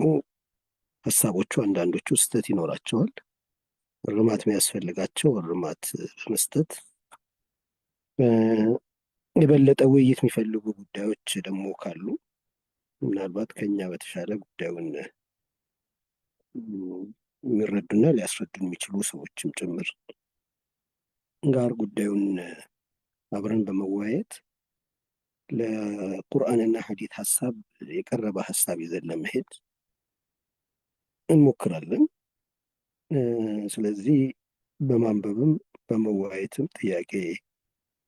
ደግሞ ሐሳቦቹ አንዳንዶቹ ስህተት ይኖራቸዋል። እርማት የሚያስፈልጋቸው እርማት በመስጠት የበለጠ ውይይት የሚፈልጉ ጉዳዮች ደግሞ ካሉ ምናልባት ከኛ በተሻለ ጉዳዩን የሚረዱና ሊያስረዱን የሚችሉ ሰዎችም ጭምር ጋር ጉዳዩን አብረን በመወያየት ለቁርአንና ሐዲስ ሐሳብ የቀረበ ሐሳብ ይዘን ለመሄድ እንሞክራለን። ስለዚህ በማንበብም በመወያየትም ጥያቄ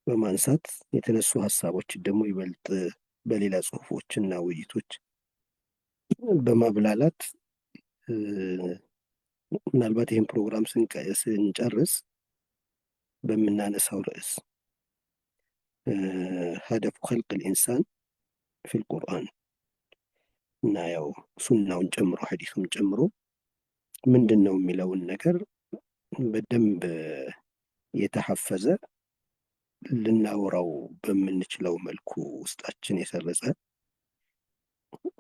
በማንሳት የተነሱ ሐሳቦችን ደግሞ ይበልጥ በሌላ ጽሁፎችና ውይይቶች በማብላላት ምናልባት ይህን ፕሮግራም ስንጨርስ በምናነሳው ርዕስ هدف خلق الإنسان في القرآن እና ያው ሱናውን ጨምሮ ሐዲሱን ጨምሮ ምንድነው የሚለውን ነገር በደንብ የተሐፈዘ ልናወራው በምንችለው መልኩ ውስጣችን የሰረጸ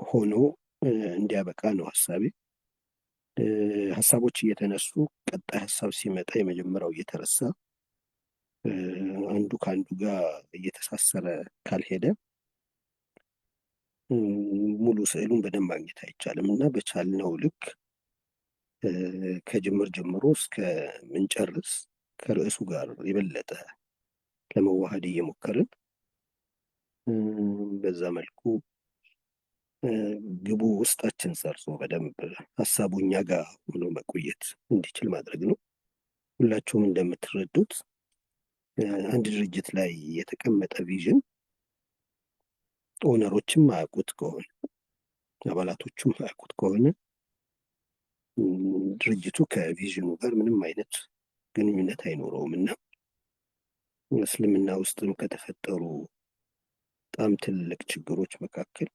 ሆኖ እንዲያበቃ ነው ሐሳቤ። ሐሳቦች እየተነሱ ቀጣይ ሐሳብ ሲመጣ የመጀመሪያው እየተረሳ አንዱ ከአንዱ ጋር እየተሳሰረ ካልሄደ ሙሉ ስዕሉን በደንብ ማግኘት አይቻልም እና በቻልነው ልክ ከጅምር ጀምሮ እስከ ምንጨርስ ከርዕሱ ጋር የበለጠ ለመዋሃድ እየሞከርን በዛ መልኩ ግቡ ውስጣችን ሰርጾ በደንብ ሐሳቡ እኛ ጋር ሆኖ መቆየት እንዲችል ማድረግ ነው። ሁላችሁም እንደምትረዱት አንድ ድርጅት ላይ የተቀመጠ ቪዥን ኦነሮችም ማያውቁት ከሆነ አባላቶቹም ማያውቁት ከሆነ ድርጅቱ ከቪዥኑ ጋር ምንም አይነት ግንኙነት አይኖረውም እና እስልምና ውስጥም ከተፈጠሩ በጣም ትልቅ ችግሮች መካከል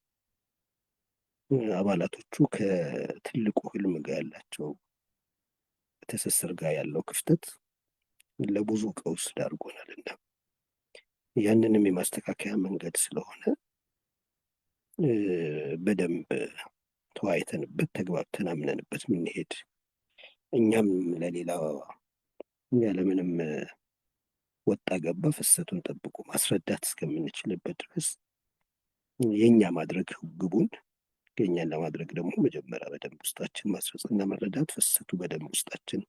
አባላቶቹ ከትልቁ ህልም ጋር ያላቸው ትስስር ጋር ያለው ክፍተት ለብዙ ቀውስ ዳርጎናልና ያንንም የማስተካከያ መንገድ ስለሆነ በደንብ ተወያይተንበት ተግባብተን አምነንበት ምንሄድ እኛም ለሌላ ያለምንም ወጣ ገባ ፍሰቱን ጠብቆ ማስረዳት እስከምንችልበት ድረስ የኛ ማድረግ ግቡን የኛን ለማድረግ ደግሞ መጀመሪያ በደንብ ውስጣችን ማስረጽና መረዳት ፍሰቱ በደንብ ውስጣችን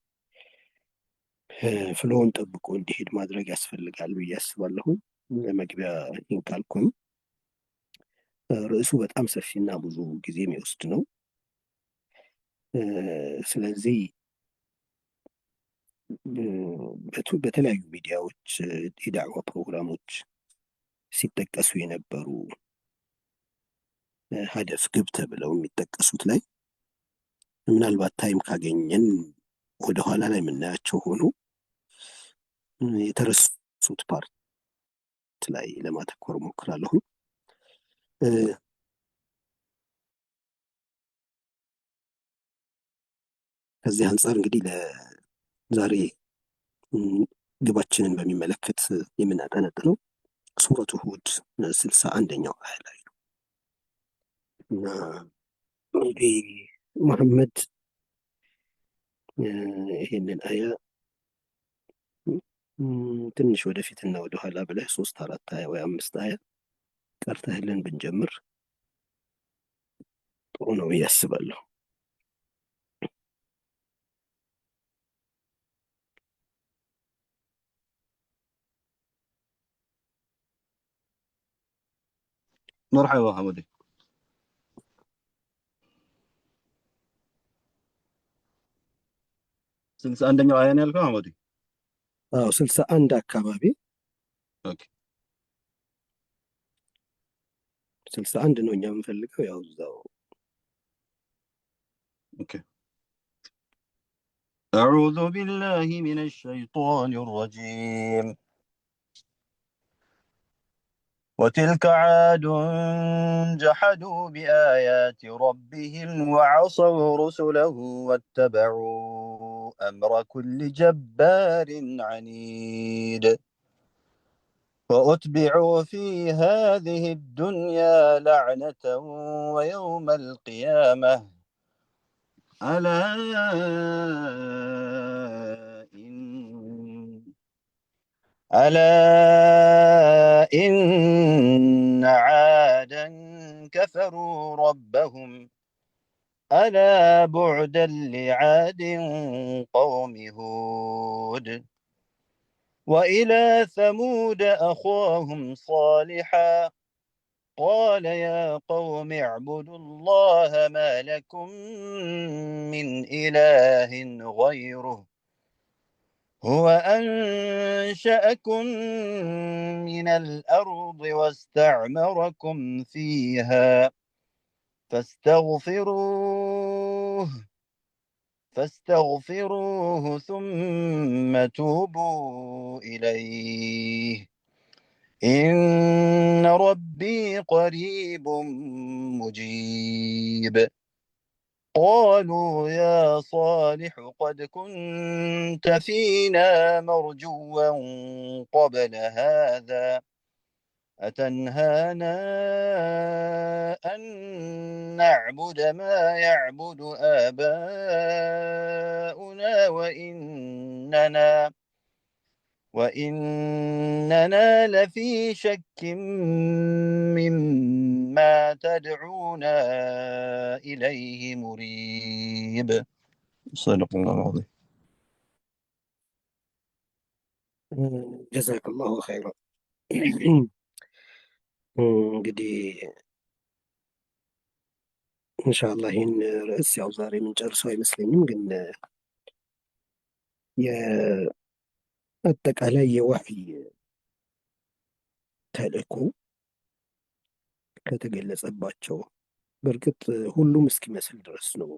ፍሎውን ጠብቆ እንዲሄድ ማድረግ ያስፈልጋል ብዬ አስባለሁ። ለመግቢያ ይህን ካልኩኝ ርዕሱ በጣም ሰፊና ብዙ ጊዜ የሚወስድ ነው። ስለዚህ በተለያዩ ሚዲያዎች የዳዕዋ ፕሮግራሞች ሲጠቀሱ የነበሩ ሀደፍ ግብ ተብለው የሚጠቀሱት ላይ ምናልባት ታይም ካገኘን ወደኋላ ላይ የምናያቸው ሆኖ የተረሱት ፓርት ላይ ለማተኮር ሞክራለሁ። ከዚህ አንጻር እንግዲህ ለዛሬ ግባችንን በሚመለከት የምናጠነጥነው ሱረቱ ሁድ 61ኛው አያ ላይ ነው እና እንግዲህ መሐመድ ይሄንን አያ ትንሽ ወደፊትና ወደኋላ ብለህ 3-4 አያ ወይ 5 አያ ቀርተህልን ብንጀምር ጥሩ ነው ብዬ አስባለሁ። مرحبا حمودي. ስልሳ አንደኛው አያ ነው ያልከው حمودي? 61 አካባቢ። ኦኬ 61 ነው እኛ የምንፈልገው ያው እዛው። ኦኬ أعوذ بالله من الشيطان الرجيم. وتلك عاد جحدوا بآيات ربهم وعصوا رسله واتبعوا أمر كل جبار عنيد وأتبعوا في هذه الدنيا لعنة ويوم القيامة ألا إن عادا كفروا ربهم ألا بعدا لعاد قوم هود وإلى ثمود أخاهم صالحا قال يا قوم اعبدوا الله ما لكم من إله غيره هو أنشأكم من الأرض واستعمركم فيها فاستغفروه ثم توبوا إليه إن ربي قريب مجيب قالوا يا صالح قد كنت فينا مرجوا قبل هذا أتنهانا أن نعبد ما يعبد آباؤنا وإننا لفي شك مما تدعونا إليه مريب صدق الله العظيم ጀዛክ ላሁ ኸይራ። እንግዲህ እንሻላ ይህን ርዕስ ያው ዛሬ የምንጨርሰው አይመስለኝም፣ ግን የአጠቃላይ የወህይ ተልእኮ ከተገለጸባቸው በእርግጥ ሁሉም እስኪመስል ድረስ ነው።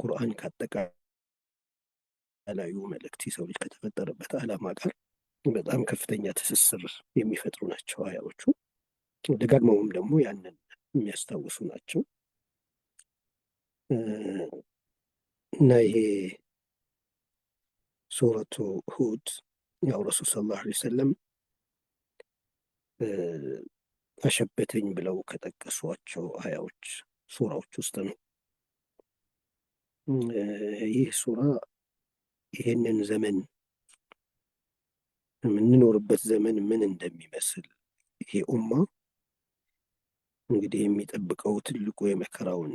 ቁርአን ከአጠቃላዩ መልእክት የሰው ልጅ ከተፈጠረበት ዓላማ ጋር በጣም ከፍተኛ ትስስር የሚፈጥሩ ናቸው አያዎቹ። ደጋግመውም ደግሞ ያንን የሚያስታውሱ ናቸው እና ይሄ ሱረቱ ሁድ ያው ረሱል ሰለላሁ ዐለይሂ ወሰለም አሸበተኝ ብለው ከጠቀሷቸው አያዎች ሱራዎች ውስጥ ነው። ይህ ሱራ ይሄንን ዘመን የምንኖርበት ዘመን ምን እንደሚመስል ይሄ ኡማ እንግዲህ የሚጠብቀው ትልቁ የመከራውን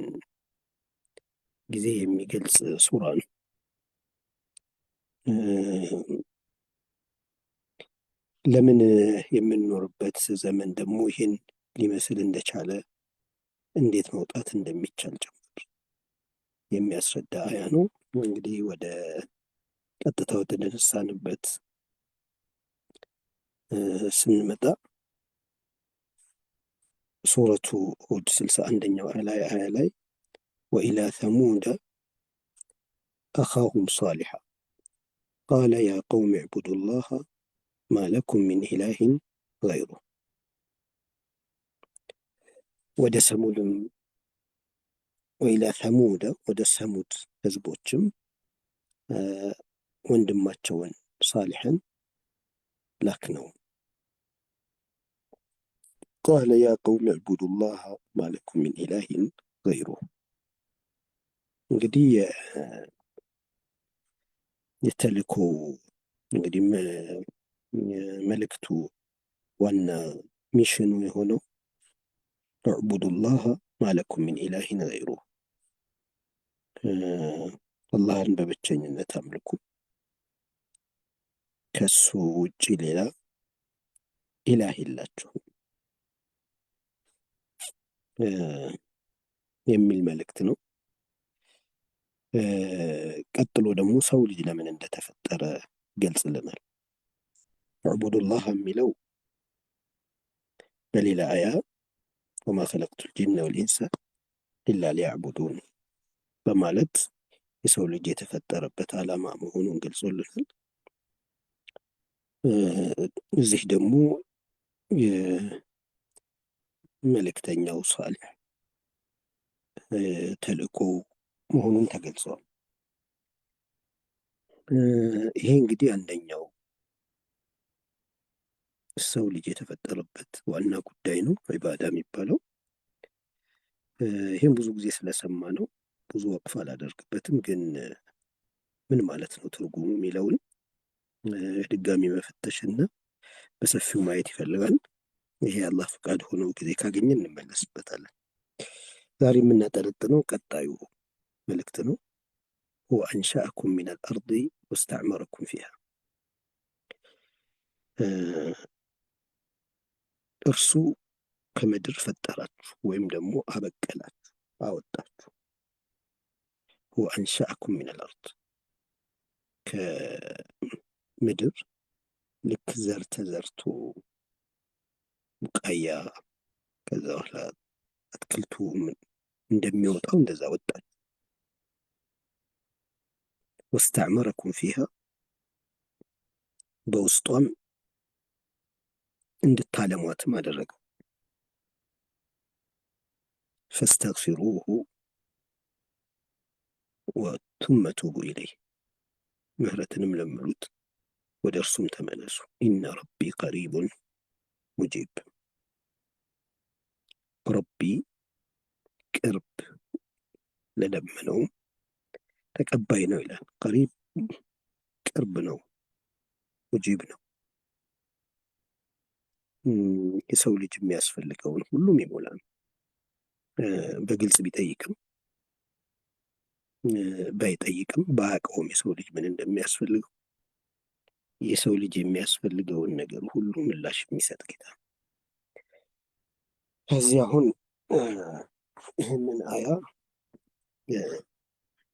ጊዜ የሚገልጽ ሱራ ነው። ለምን የምንኖርበት ዘመን ደግሞ ይህን ሊመስል እንደቻለ፣ እንዴት መውጣት እንደሚቻል ጭምር የሚያስረዳ አያ ነው። እንግዲህ ወደ ቀጥታ ወደ ተነሳንበት ስንመጣ ሱረቱ ሁድ 61ኛው አያ ላይ ወኢላ ተሙደ አኻሁም ሳሊሐ ቃለ ያ ቀውም ዕቡዱላህ ማለኩም ሚን ኢላሂን ገይሩ። ወደ ሰሙድም ወኢላ ተሙደ ወደ ሰሙድ ህዝቦችም ወንድማቸውን ሳሊሕን ላክ ነው። ቃለ ያ ቀውም ዕቡዱላህ ማለኩም ሚን ኢላሂን ገይሩ። እንግዲህ የተልእኮ እንግዲህ መልእክቱ ዋና ሚሽኑ የሆነው ዕቡዱላህ ማለኩም ሚን ኢላሂን ገይሩ፣ አላህን በብቸኝነት አምልኩ፣ ከሱ ውጭ ሌላ ኢላህ የላችሁም የሚል መልእክት ነው። ቀጥሎ ደግሞ ሰው ልጅ ለምን እንደተፈጠረ ገልጽልናል። ዕቡዱላህ የሚለው በሌላ አያ ወማ ኸለቅቱል ጂነ ወልኢንሰ ኢላ ሊያዕቡዱን በማለት የሰው ልጅ የተፈጠረበት ዓላማ መሆኑን ገልጾልናል። እዚህ ደግሞ የመልእክተኛው ሳሊሕ ተልእኮ መሆኑን ተገልጿል። ይሄ እንግዲህ አንደኛው ሰው ልጅ የተፈጠረበት ዋና ጉዳይ ነው፣ ዒባዳ የሚባለው። ይህም ብዙ ጊዜ ስለሰማ ነው ብዙ ወቅፍ አላደርግበትም፣ ግን ምን ማለት ነው ትርጉሙ የሚለውን ድጋሚ መፈተሽና በሰፊው ማየት ይፈልጋል። ይሄ አላህ ፈቃድ ሆኖ ጊዜ ካገኘ እንመለስበታለን። ዛሬ የምናጠነጥነው ቀጣዩ መልእክት ነው። ሁወ አንሸአኩም ሚነል አርዲ ወስተዕመረኩም ፊሃ። እርሱ ከምድር ፈጠራችሁ ወይም ደግሞ አበቀላችሁ፣ አወጣችሁ። ሁወ አንሸአኩም ሚነል አርድ፣ ከምድር ልክ ዘር ተዘርቶ ቡቃያ ከዛ በኋላ አትክልቱ እንደሚወጣው እንደዛ ወጣችሁ። ወስተዕመረኩም ፊሃ፣ በውስጧም እንድታለሟትም አደረገው። ፈስተግፊሩሁ ወቱመ ቱቡ ኢለይህ፣ ምህረትንም ለምኑት ወደ እርሱም ተመለሱ። ኢነ ረቢ ቀሪቡን ሙጂብ፣ ረቢ ቅርብ ለለመነውም ተቀባይ ነው ይላል። ቀሪብ ቅርብ ነው፣ ሙጂብ ነው። የሰው ልጅ የሚያስፈልገውን ሁሉም ይሞላል። በግልጽ ቢጠይቅም ባይጠይቅም ባያውቀውም የሰው ልጅ ምን እንደሚያስፈልገው የሰው ልጅ የሚያስፈልገውን ነገር ሁሉ ምላሽ የሚሰጥ ጌታ። ከዚህ አሁን ይህንን አያ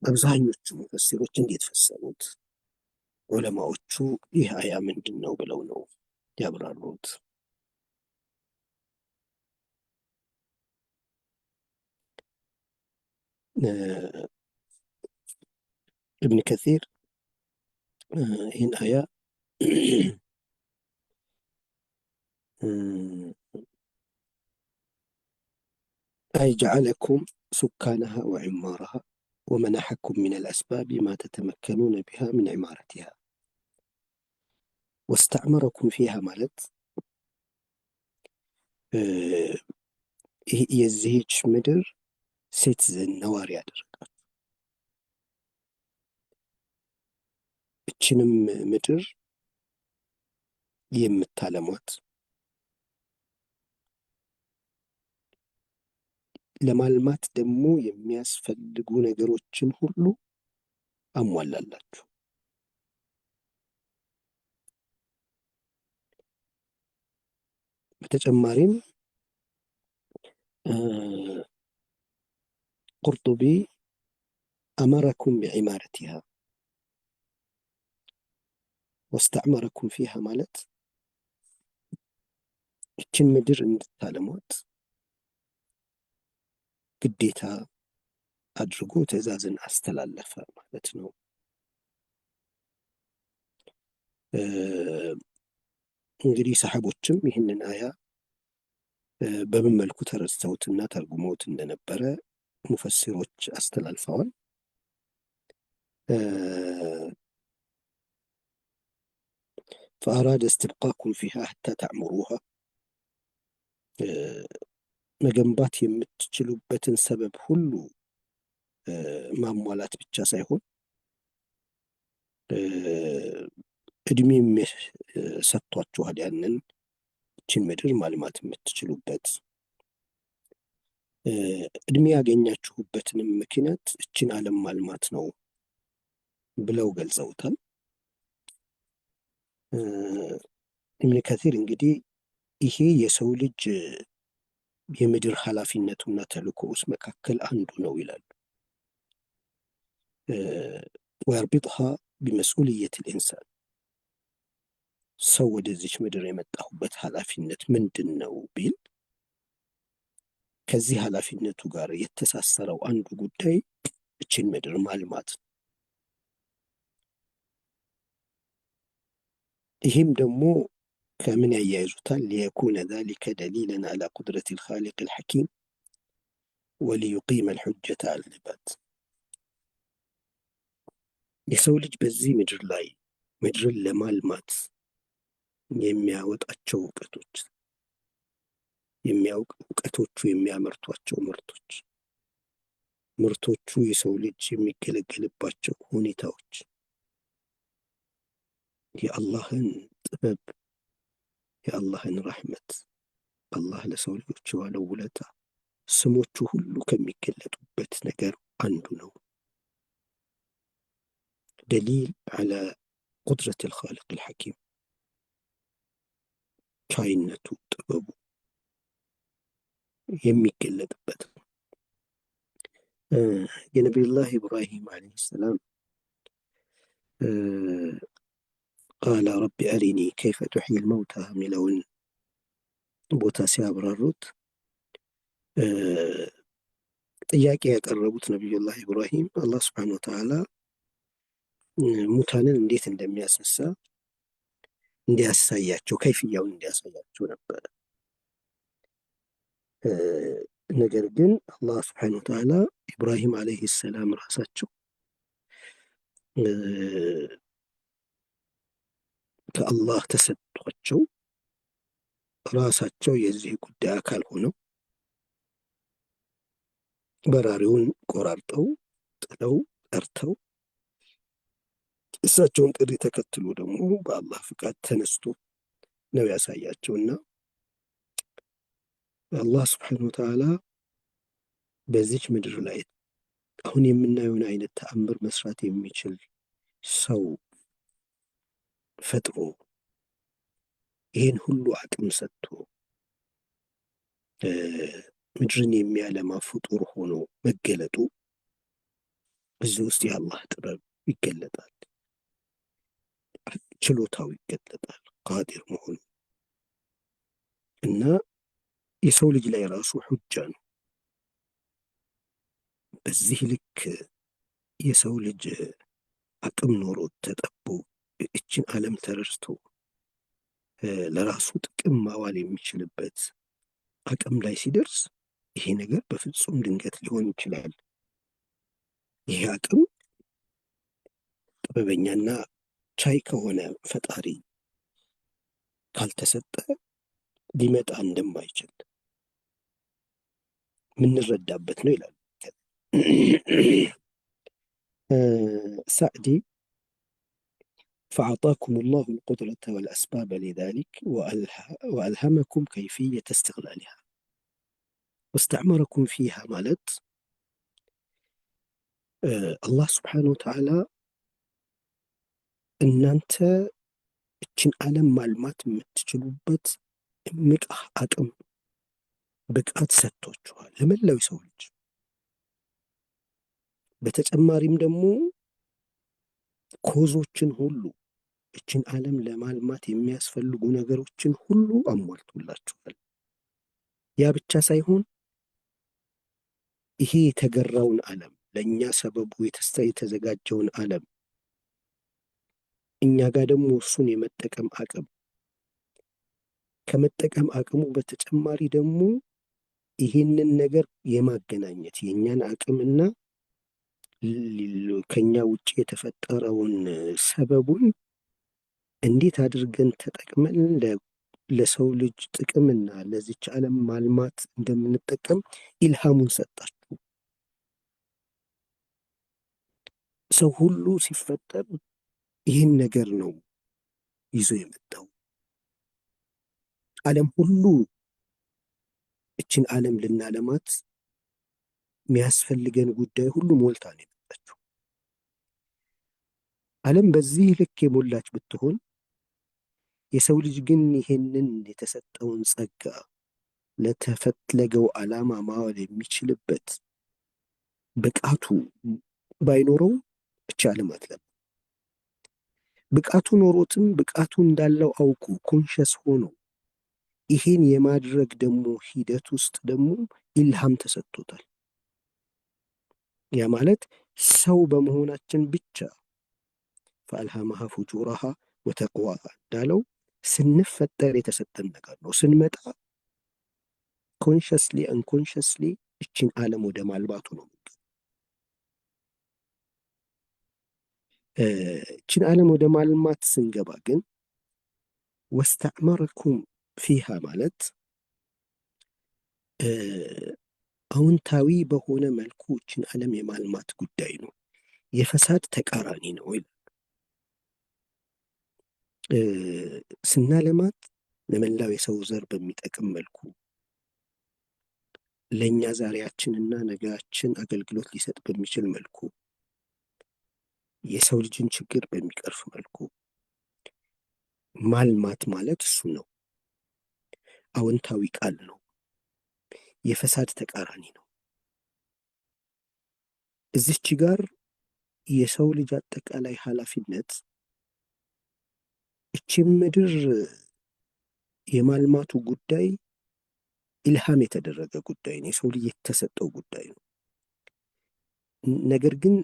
አብዛኞቹ ሙፈሲሮች እንዴት ፈሰሩት? ዑለማዎቹ ይህ አያ ምንድን ነው ብለው ነው ያብራሩት። ኢብን ከሲር ይህን አያ አይ ጀዐለኩም ሱካነሃ ወዕማረሃ ወመነሐኩም ሚነል አስባቢ ማ ተተመከኑነ ቢሃ ሚን ዒማረቲሃ። ወስተዕመረኩም ፊሃ ማለት የዚህች ምድር ሴትዘን ነዋሪ ያደረጋችሁ፣ እችንም ምድር የምታለሟት፣ ለማልማት ደግሞ የሚያስፈልጉ ነገሮችን ሁሉ አሟላላችሁ። በተጨማሪም ቁርጡቢ አመረኩም ቢዒማረቲሃ ወስተዕመረኩም ፊሃ ማለት እችን ምድር እንድታለሟት ግዴታ አድርጎ ትዕዛዝን አስተላለፈ ማለት ነው። እንግዲህ ሰሐቦችም ይህንን አያ በምን መልኩ ተረድተውትና ተርጉመውት እንደነበረ ሙፈሲሮች አስተላልፈዋል። ፈአራደ እስትብቃኩም ፊሃ ሐታ ተዕሙሩሃ፣ መገንባት የምትችሉበትን ሰበብ ሁሉ ማሟላት ብቻ ሳይሆን እድሜም ሰጥቷችኋል። ያንን እችን ምድር ማልማት የምትችሉበት እድሜ ያገኛችሁበትንም ምክንያት እችን ዓለም ማልማት ነው ብለው ገልጸውታል። ኢብን ከሲር እንግዲህ ይሄ የሰው ልጅ የምድር ኃላፊነቱና ተልእኮውስ መካከል አንዱ ነው ይላሉ። ወየርቢጥሃ ቢመስኡልየት ልኢንሳን፣ ሰው ወደዚች ምድር የመጣሁበት ኃላፊነት ምንድን ነው ቢል ከዚህ ኃላፊነቱ ጋር የተሳሰረው አንዱ ጉዳይ እችን ምድር ማልማት ነው። ይህም ደግሞ ከምን ያያይዙታል? ሊየኩነ ዛሊከ ደሊለን አላ ቁድረት ልኻሊቅ ልሐኪም ወሊዩቂመ ልሑጀተ አለ ልዒባድ። የሰው ልጅ በዚህ ምድር ላይ ምድርን ለማልማት የሚያወጣቸው እውቀቶቹ የሚያመርቷቸው ምርቶች ምርቶቹ የሰው ልጅ የሚገለገልባቸው ሁኔታዎች የአላህን ጥበብ፣ የአላህን ረሕመት፣ አላህ ለሰው ልጆች የዋለው ውለታ ስሞቹ ሁሉ ከሚገለጡበት ነገር አንዱ ነው። ደሊል ዐላ ቁድረት አልኻሊቅ አልሐኪም፣ ቻይነቱ ጥበቡ የሚገለጥበት ነው። የነቢዩላህ ኢብራሂም ዓለይሂ ሰላም ቃለ ረቢ አሪኒ ከይፈ ቱሕይል መውታ የሚለውን ቦታ ሲያብራሩት ጥያቄ ያቀረቡት ነቢዩላህ ኢብራሂም አላህ ስብሓነ ወተዓላ ሙታንን እንዴት እንደሚያስነሳ እንዲያሳያቸው፣ ከይፍያውን እንዲያሳያቸው ነበረ። ነገር ግን አላህ ስብሓነ ወተዓላ ኢብራሂም ዓለይሂ ሰላም ራሳቸው ከአላህ ተሰጥቷቸው ራሳቸው የዚህ ጉዳይ አካል ሆነው በራሪውን ቆራርጠው ጥለው ጠርተው እሳቸውን ጥሪ ተከትሎ ደግሞ በአላህ ፍቃድ ተነስቶ ነው ያሳያቸውና አላህ ስብሓነ ወተዓላ በዚች ምድር ላይ አሁን የምናየውን አይነት ተአምር መስራት የሚችል ሰው ፈጥሮ ይህን ሁሉ አቅም ሰጥቶ ምድርን የሚያለማ ፍጡር ሆኖ መገለጡ እዚህ ውስጥ የአላህ ጥበብ ይገለጣል፣ ችሎታው ይገለጣል፣ ቃዲር መሆኑ እና የሰው ልጅ ላይ ራሱ ሑጃ ነው። በዚህ ልክ የሰው ልጅ አቅም ኖሮት ተጠቦ እችን ዓለም ተረድቶ ለራሱ ጥቅም ማዋል የሚችልበት አቅም ላይ ሲደርስ ይሄ ነገር በፍጹም ድንገት ሊሆን ይችላል። ይሄ አቅም ጥበበኛና ቻይ ከሆነ ፈጣሪ ካልተሰጠ ሊመጣ እንደማይችል ምንረዳበት ነው ይላል ሳዕዲ። فأعطاكم الله القدرة والأسباب لذلك وألهمكم كيفية استغلالها واستعمركم فيها ማለት አላህ ስብሓነሁ ወተዓላ እናንተ እችን ዓለም ማልማት የምትችሉበት እምቅ አቅም ብቃት ሰጥቷችኋል ለመላው ሰው ልጅ። በተጨማሪም ደግሞ ኮዞችን ሁሉ እችን ዓለም ለማልማት የሚያስፈልጉ ነገሮችን ሁሉ አሟልቶላችኋል። ያ ብቻ ሳይሆን ይሄ የተገራውን ዓለም ለእኛ ሰበቡ የተዘጋጀውን ዓለም እኛ ጋር ደግሞ እሱን የመጠቀም አቅም፣ ከመጠቀም አቅሙ በተጨማሪ ደግሞ ይህንን ነገር የማገናኘት የእኛን አቅምና ከኛ ውጭ የተፈጠረውን ሰበቡን እንዴት አድርገን ተጠቅመን ለሰው ልጅ ጥቅምና ለዚች ዓለም ማልማት እንደምንጠቀም ኢልሃሙን ሰጣችሁ። ሰው ሁሉ ሲፈጠር ይህን ነገር ነው ይዞ የመጣው። ዓለም ሁሉ እችን ዓለም ልናለማት የሚያስፈልገን ጉዳይ ሁሉ ሞልታ ነው የመጣችው። ዓለም በዚህ ልክ የሞላች ብትሆን የሰው ልጅ ግን ይሄንን የተሰጠውን ጸጋ ለተፈለገው ዓላማ ማዋል የሚችልበት ብቃቱ ባይኖረው እች ዓለም አትለም። ብቃቱ ኖሮትም ብቃቱ እንዳለው አውቁ ኮንሸስ ሆኖ ይሄን የማድረግ ደግሞ ሂደት ውስጥ ደግሞ ኢልሃም ተሰጥቶታል። ያ ማለት ሰው በመሆናችን ብቻ ፈአልሃመሃ ፉጁረሃ ወተቅዋሃ እንዳለው ስንፈጠር የተሰጠን ነገር ነው። ስንመጣ ኮንሸስሊ አንኮንሸስሊ እችን ዓለም ወደ ማልባቱ ነው። እችን ዓለም ወደ ማልማት ስንገባ ግን ወስተዕመረኩም ፊሃ ማለት አዎንታዊ በሆነ መልኩ ይህችን ዓለም የማልማት ጉዳይ ነው፣ የፈሳድ ተቃራኒ ነው ይላል። ስናለማት ለመላው የሰው ዘር በሚጠቅም መልኩ ለእኛ ዛሬያችንና ነገያችን አገልግሎት ሊሰጥ በሚችል መልኩ የሰው ልጅን ችግር በሚቀርፍ መልኩ ማልማት ማለት እሱ ነው። አዎንታዊ ቃል ነው፣ የፈሳድ ተቃራኒ ነው። እዚች ጋር የሰው ልጅ አጠቃላይ ኃላፊነት እቺም ምድር የማልማቱ ጉዳይ ኢልሃም የተደረገ ጉዳይ ነው፣ የሰው ልጅ የተሰጠው ጉዳይ ነው። ነገር ግን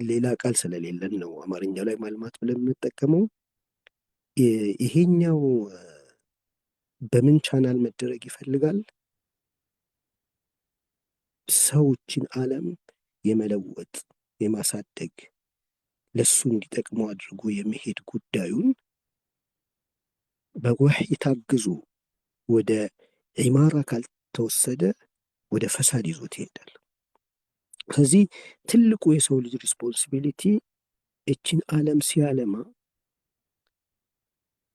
ሌላ ቃል ስለሌለን ነው አማርኛው ላይ ማልማት ብለን የምንጠቀመው። ይሄኛው በምን ቻናል መደረግ ይፈልጋል? ሰዎችን ዓለም የመለወጥ የማሳደግ ለሱ እንዲጠቅመው አድርጎ የመሄድ ጉዳዩን በወህይ ታግዙ ወደ ዒማራ ካልተወሰደ ወደ ፈሳድ ይዞት ይሄዳል። ስለዚህ ትልቁ የሰው ልጅ ሪስፖንሲቢሊቲ እችን ዓለም ሲያለማ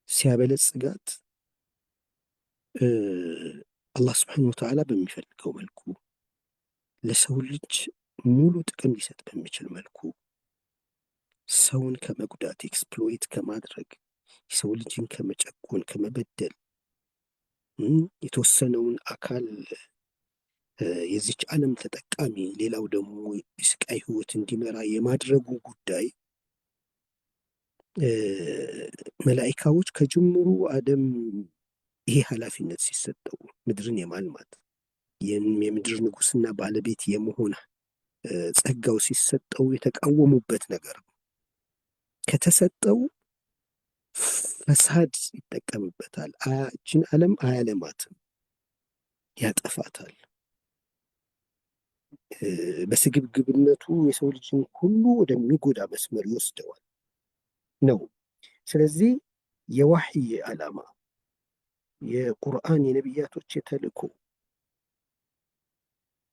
ሲያበለጽጋት አላህ ስብሓነሁ ወተዓላ በሚፈልገው መልኩ ለሰው ልጅ ሙሉ ጥቅም ሊሰጥ በሚችል መልኩ ሰውን ከመጉዳት ኤክስፕሎይት ከማድረግ የሰው ልጅን ከመጨቆን ከመበደል የተወሰነውን አካል የዚች ዓለም ተጠቃሚ ሌላው ደግሞ የስቃይ ህይወት እንዲመራ የማድረጉ ጉዳይ መላኢካዎች ከጅምሩ አደም ይሄ ኃላፊነት ሲሰጠው ምድርን የማልማት የምድር ንጉስና ባለቤት የመሆን ጸጋው ሲሰጠው የተቃወሙበት ነገር ነው። ከተሰጠው ፈሳድ ይጠቀምበታል። እችን ዓለም አያለማትም፣ ያጠፋታል። በስግብግብነቱ የሰው ልጅን ሁሉ ወደሚጎዳ መስመር ይወስደዋል ነው። ስለዚህ የዋህይ ዓላማ የቁርአን የነቢያቶች የተልእኮ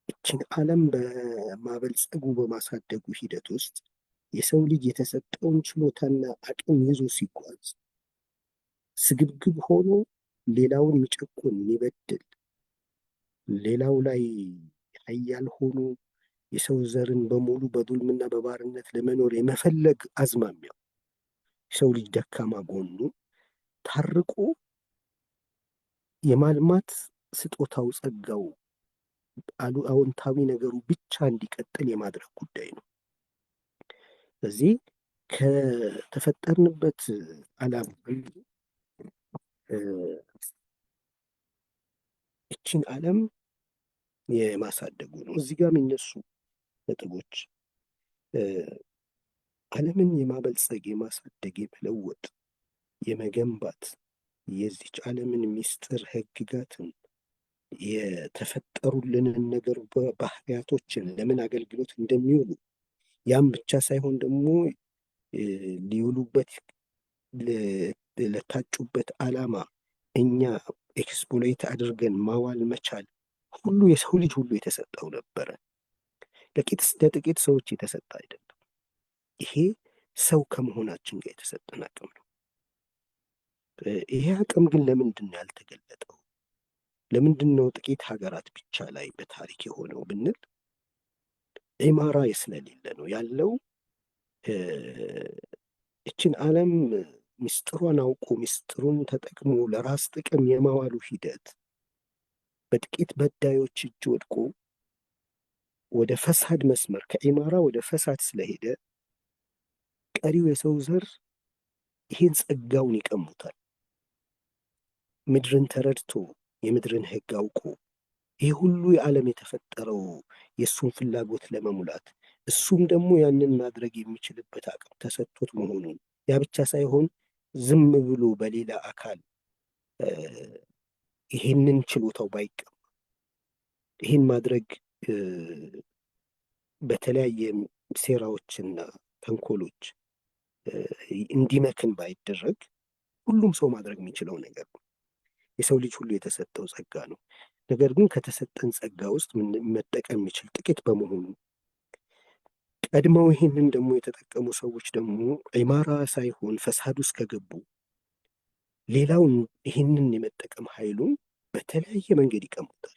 እችን ዓለም በማበልጸጉ በማሳደጉ ሂደት ውስጥ የሰው ልጅ የተሰጠውን ችሎታና አቅም ይዞ ሲጓዝ ስግብግብ ሆኖ ሌላውን የሚጨቁን የሚበድል ሌላው ላይ ኃያል ሆኖ የሰው ዘርን በሙሉ በዱልምና በባርነት ለመኖር የመፈለግ አዝማሚያው የሰው ልጅ ደካማ ጎኑ ታርቆ የማልማት ስጦታው ጸጋው አዎንታዊ ነገሩ ብቻ እንዲቀጥል የማድረግ ጉዳይ ነው። ስለዚህ ከተፈጠርንበት ዓላማ እችን ዓለም የማሳደጉ ነው። እዚህ ጋር የሚነሱ ነጥቦች ዓለምን የማበልጸግ የማሳደግ የመለወጥ የመገንባት የዚች ዓለምን ሚስጥር ህግጋትን የተፈጠሩልንን ነገር ባህሪያቶችን ለምን አገልግሎት እንደሚውሉ ያም ብቻ ሳይሆን ደግሞ ሊውሉበት ለታጩበት ዓላማ እኛ ኤክስፕሎይት አድርገን ማዋል መቻል ሁሉ የሰው ልጅ ሁሉ የተሰጠው ነበረ። ለጥቂት ሰዎች የተሰጠ አይደለም። ይሄ ሰው ከመሆናችን ጋር የተሰጠን አቅም ነው። ይሄ አቅም ግን ለምንድን ነው ያልተገለጠው? ለምንድን ነው ጥቂት ሀገራት ብቻ ላይ በታሪክ የሆነው ብንል ዒማራ ስለሌለ ነው። ያለው እችን ዓለም ምስጢሯን አውቆ ምስጢሩን ተጠቅሞ ለራስ ጥቅም የማዋሉ ሂደት በጥቂት በዳዮች እጅ ወድቆ ወደ ፈሳድ መስመር ከዒማራ ወደ ፈሳድ ስለሄደ ቀሪው የሰው ዘር ይህን ጸጋውን ይቀሙታል። ምድርን ተረድቶ የምድርን ህግ አውቆ ይህ ሁሉ የዓለም የተፈጠረው የእሱን ፍላጎት ለመሙላት እሱም ደግሞ ያንን ማድረግ የሚችልበት አቅም ተሰጥቶት መሆኑን ያ ብቻ ሳይሆን ዝም ብሎ በሌላ አካል ይህንን ችሎታው ባይቀማ ይህን ማድረግ በተለያየ ሴራዎችና ተንኮሎች እንዲመክን ባይደረግ ሁሉም ሰው ማድረግ የሚችለው ነገር ነው። የሰው ልጅ ሁሉ የተሰጠው ጸጋ ነው። ነገር ግን ከተሰጠን ጸጋ ውስጥ መጠቀም የሚችል ጥቂት በመሆኑ ቀድመው ይህንን ደግሞ የተጠቀሙ ሰዎች ደግሞ ዒማራ ሳይሆን ፈሳድ ውስጥ ከገቡ ሌላውን ይህንን የመጠቀም ኃይሉን በተለያየ መንገድ ይቀሙታል።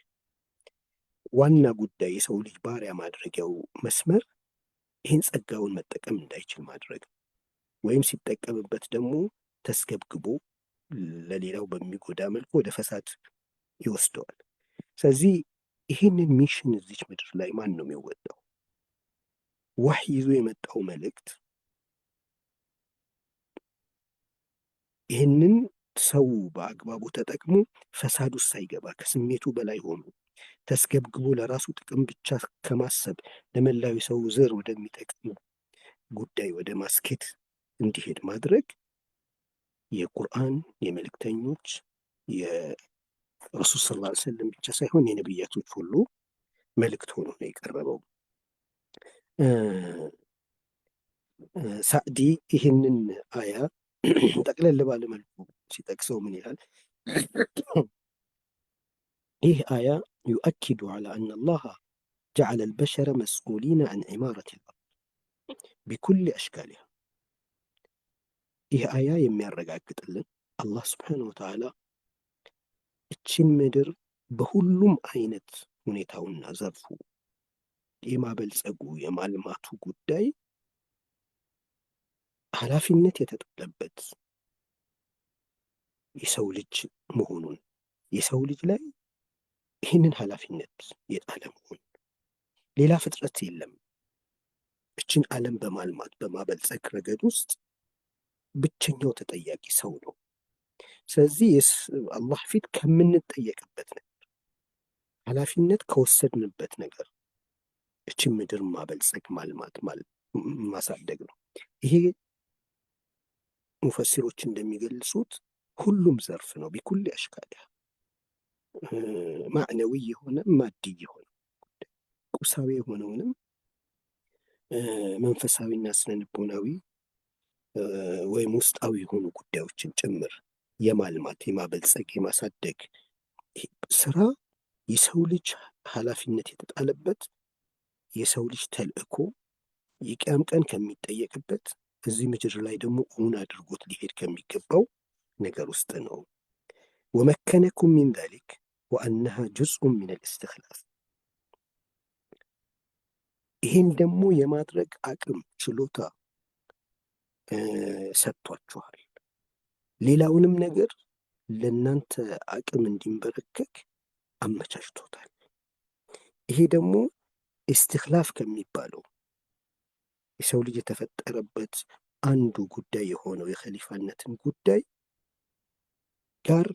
ዋና ጉዳይ የሰው ልጅ ባሪያ ማድረጊያው መስመር ይህን ጸጋውን መጠቀም እንዳይችል ማድረግ ወይም ሲጠቀምበት ደግሞ ተስገብግቦ ለሌላው በሚጎዳ መልኩ ወደ ፈሳድ ይወስደዋል። ስለዚህ ይህንን ሚሽን እዚች ምድር ላይ ማን ነው የሚወጣው? ዋህይ ይዞ የመጣው መልእክት ይህንን ሰው በአግባቡ ተጠቅሞ ፈሳድ ውስጥ ሳይገባ ከስሜቱ በላይ ሆኖ ተስገብግቦ ለራሱ ጥቅም ብቻ ከማሰብ ለመላዊ ሰው ዘር ወደሚጠቅም ጉዳይ ወደ ማስኬት እንዲሄድ ማድረግ የቁርአን የመልእክተኞች የረሱል ሰለላሁ ዐለይሂ ወሰለም ብቻ ሳይሆን የነቢያቶች ሁሉ መልእክት ሆኖ ነው የቀረበው። ሳዕዲ ይህንን አያ ጠቅለል ባለ መልኩ ሲጠቅሰው ምን ይላል? ይህ አያ ዩአኪዱ ዐላ አነ አላህ ጀዐለ አልበሸረ መስኡሊነ ዐን ዒማረት አልአርድ ቢኩሊ አሽካሊሃ። ይህ አያ የሚያረጋግጥልን አላህ ስብሓነሁ ወተዓላ እችን ምድር በሁሉም አይነት ሁኔታውና ዘርፉ የማበልጸጉ የማልማቱ ጉዳይ ኃላፊነት የተጣለበት የሰው ልጅ መሆኑን የሰው ልጅ ላይ ይህንን ኃላፊነት የጣለ መሆኑን ሌላ ፍጥረት የለም እችን ዓለም በማልማት በማበልጸግ ረገድ ውስጥ ብቸኛው ተጠያቂ ሰው ነው። ስለዚህ አላህ ፊት ከምንጠየቅበት ነገር ኃላፊነት ከወሰድንበት ነገር እችን ምድር ማበልጸግ ማልማት ማሳደግ ነው። ይሄ ሙፈሲሮች እንደሚገልጹት ሁሉም ዘርፍ ነው። ቢኩል አሽካሊያ ማዕነዊ የሆነ ማዲ የሆነ ቁሳዊ የሆነውንም መንፈሳዊና ስነልቦናዊ ወይም ውስጣዊ የሆኑ ጉዳዮችን ጭምር የማልማት የማበልጸግ የማሳደግ ስራ የሰው ልጅ ኃላፊነት የተጣለበት የሰው ልጅ ተልእኮ የቂያም ቀን ከሚጠየቅበት እዚህ ምድር ላይ ደግሞ እውን አድርጎት ሊሄድ ከሚገባው ነገር ውስጥ ነው። ወመከነኩም ሚን ዛሊክ ወአነሃ ጁዝኡን ሚነል ኢስቲኽላፍ። ይህን ደግሞ የማድረግ አቅም ችሎታ ሰጥቷችኋል። ሌላውንም ነገር ለእናንተ አቅም እንዲንበረከክ አመቻችቶታል። ይሄ ደግሞ ኢስቲኽላፍ ከሚባለው የሰው ልጅ የተፈጠረበት አንዱ ጉዳይ የሆነው የኸሊፋነትን ጉዳይ ጋር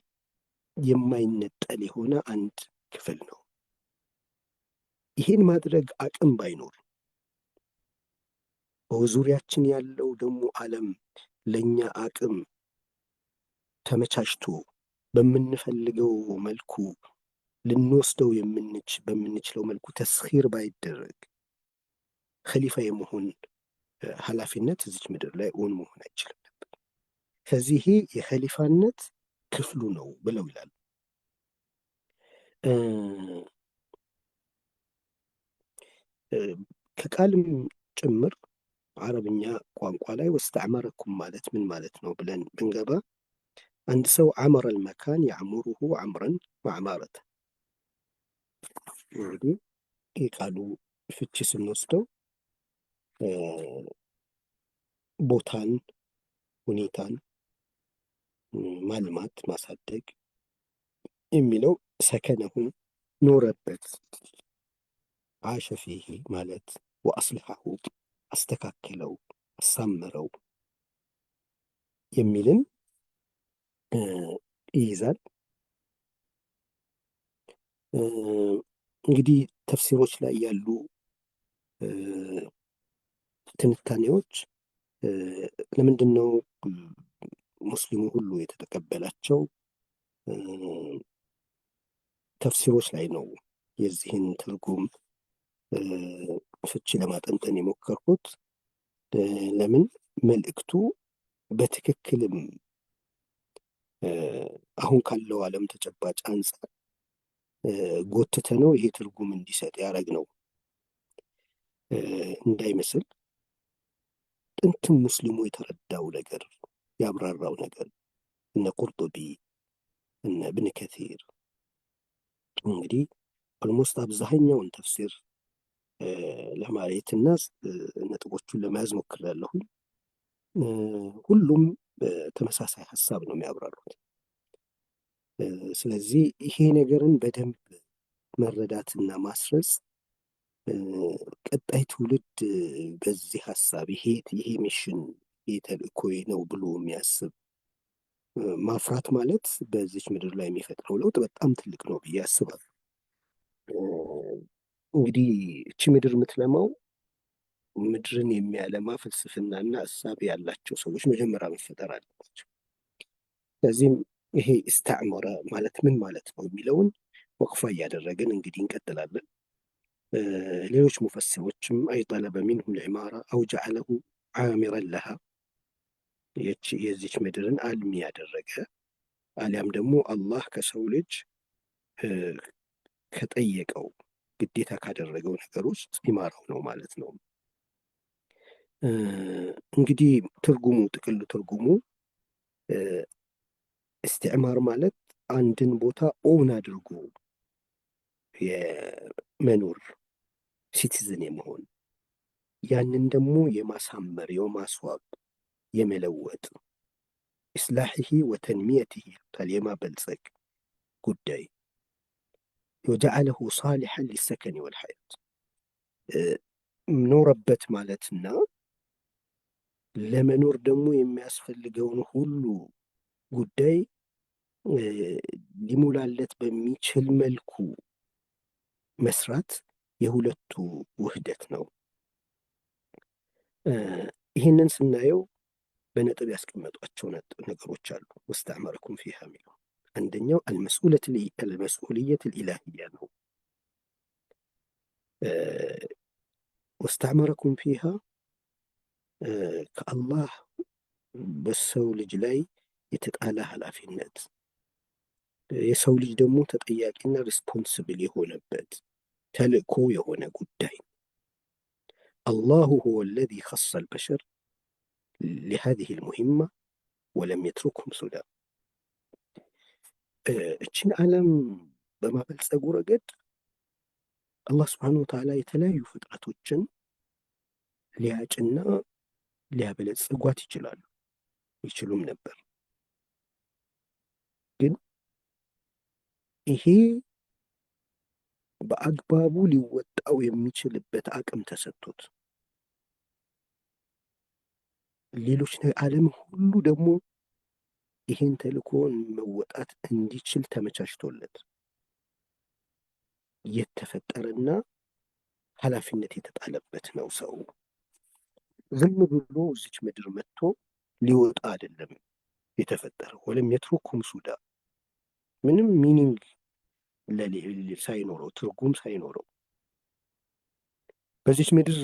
የማይነጠል የሆነ አንድ ክፍል ነው። ይህን ማድረግ አቅም ባይኖር በዙሪያችን ያለው ደግሞ ዓለም ለእኛ አቅም ተመቻችቶ በምንፈልገው መልኩ ልንወስደው በምንችለው መልኩ ተስኺር ባይደረግ ኸሊፋ የመሆን ኃላፊነት እዚች ምድር ላይ እውን መሆን አይችልም ነበር። ከዚህ ይሄ የኸሊፋነት ክፍሉ ነው ብለው ይላሉ። ከቃልም ጭምር አረብኛ ቋንቋ ላይ ወስተዕመረኩም ማለት ምን ማለት ነው ብለን ብንገባ አንድ ሰው አመረ አልመካን ያዕሙሩሁ አምረን ወዕማረተ። እንግዲህ የቃሉ ፍቺ ስንወስደው ቦታን፣ ሁኔታን ማልማት ማሳደግ የሚለው ሰከነሁ ኖረበት፣ አሸ ፊሂ ማለት ወአስልሐሁ አስተካክለው አሳምረው የሚልን ይይዛል። እንግዲህ ተፍሲሮች ላይ ያሉ ትንታኔዎች ለምንድን ነው ሙስሊሙ ሁሉ የተቀበላቸው ተፍሲሮች ላይ ነው የዚህን ትርጉም ፍቺ ለማጠንጠን የሞከርኩት። ለምን መልእክቱ በትክክልም አሁን ካለው ዓለም ተጨባጭ አንጻር ጎትተ ነው ይሄ ትርጉም እንዲሰጥ ያደረግነው እንዳይመስል ጥንትም ሙስሊሙ የተረዳው ነገር ያብራራው ነገር እነ ቁርጡቢ እነ እብን ከሲር እንግዲህ ኦልሞስት አብዛኛውን ተፍሲር ለማየትና ነጥቦቹን ለመያዝ ሞክሬያለሁኝ። ሁሉም ተመሳሳይ ሀሳብ ነው የሚያብራሩት። ስለዚህ ይሄ ነገርን በደንብ መረዳትና ማስረጽ ቀጣይ ትውልድ በዚህ ሀሳብ ይሄ ሚሽን ይሄ ተልእኮዬ ነው ብሎ የሚያስብ ማፍራት ማለት በዚች ምድር ላይ የሚፈጥረው ለውጥ በጣም ትልቅ ነው ብዬ አስባለሁ። እንግዲህ እቺ ምድር የምትለማው ምድርን የሚያለማ ፍልስፍናና እሳቤ ያላቸው ሰዎች መጀመሪያ መፈጠር አለባቸው። ስለዚህም ይሄ ኢስተዕመረ ማለት ምን ማለት ነው የሚለውን ወቅፋ እያደረግን እንግዲህ እንቀጥላለን። ሌሎች ሙፈሲሮችም አይ ጠለበ ሚንሁ ልዕማራ አው ጀዐለሁ ዓሚረን ለሃ የዚች ምድርን አልሚ ያደረገ አሊያም ደግሞ አላህ ከሰው ልጅ ከጠየቀው ግዴታ ካደረገው ነገር ውስጥ ይማራው ነው ማለት ነው። እንግዲህ ትርጉሙ ጥቅል ትርጉሙ ኢስቲዕማር ማለት አንድን ቦታ ኦን አድርጎ የመኖር ሲቲዝን የመሆን ያንን ደግሞ የማሳመር የማስዋብ የመለወጥ ኢስላሂሂ ወተንሚየቲሂ የማበልጸግ ጉዳይ ወጀዐለሁ ሳሊሐን ሊሰከኒ ወልሐያት ኖረበት ማለትና ለመኖር ደግሞ የሚያስፈልገውን ሁሉ ጉዳይ ሊሞላለት በሚችል መልኩ መስራት የሁለቱ ውህደት ነው። ይህንን ስናየው በነጥብ ያስቀመጧቸው ነገሮች አሉ። ወስተዕመረኩም ፊሃ የሚለው አንደኛው አልመስኡልየት ልኢላህያ ነው። ወስተዕመረኩም ፊሃ ከአላህ በሰው ልጅ ላይ የተጣለ ኃላፊነት የሰው ልጅ ደግሞ ተጠያቂና ሪስፖንስብል የሆነበት ተልእኮ የሆነ ጉዳይ አላሁ ሁወ አለዚ ኸሰ አልበሸር ሊሃዚሂ ልሙሂማ ወለም የትሩክሁም ሱዳ። እችን ዓለም በማበልጸጉ ረገድ አላህ ስብሓነሁ ወተዓላ የተለያዩ ፍጥረቶችን ሊያጭና ሊያበለጽጓት ይችሉም ነበር። ግን ይሄ በአግባቡ ሊወጣው የሚችልበት አቅም ተሰጥቶት ሌሎች ዓለም ሁሉ ደግሞ ይሄን ተልእኮን መወጣት እንዲችል ተመቻችቶለት የተፈጠረና ኃላፊነት የተጣለበት ነው። ሰው ዝም ብሎ እዚች ምድር መጥቶ ሊወጣ አይደለም የተፈጠረው። ወለም የትሩክሁም ሱዳ ምንም ሚኒንግ ሳይኖረው ትርጉም ሳይኖረው በዚች ምድር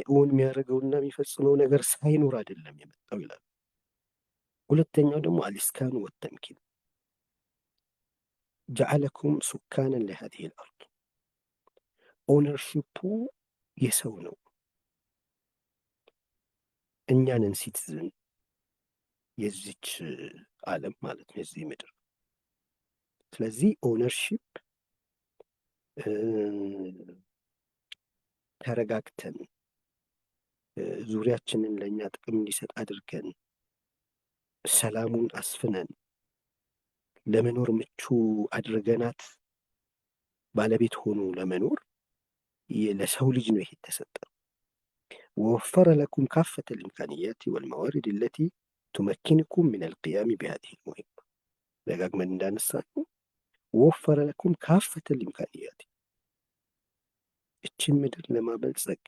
እውን የሚያደርገውና የሚፈጽመው ነገር ሳይኖር አይደለም የመጣው ይላል። ሁለተኛው ደግሞ አልኢስካኑ ወተምኪን ጀዐለኩም ሱካነን ለሃዚሂ ልአርድ ኦነርሺፑ የሰው ነው። እኛንን ሲቲዝን የዚች ዓለም ማለት ነው የዚህ ምድር። ስለዚህ ኦነርሺፕ ተረጋግተን ዙሪያችንን ለእኛ ጥቅም እንዲሰጥ አድርገን ሰላሙን አስፍነን ለመኖር ምቹ አድርገናት ባለቤት ሆኖ ለመኖር ለሰው ልጅ ነው ይሄ የተሰጠ። ወወፈረ ለኩም ካፈተ ልኢምካንያት ወልመዋሪድ ለቲ ቱመኪንኩም ምን አልቅያም ቢሃዚሂ ልሙሂማ። ደጋግመን እንዳነሳነው ወወፈረ ለኩም ካፈተ ልኢምካንያት እችን ምድር ለማበልጸግ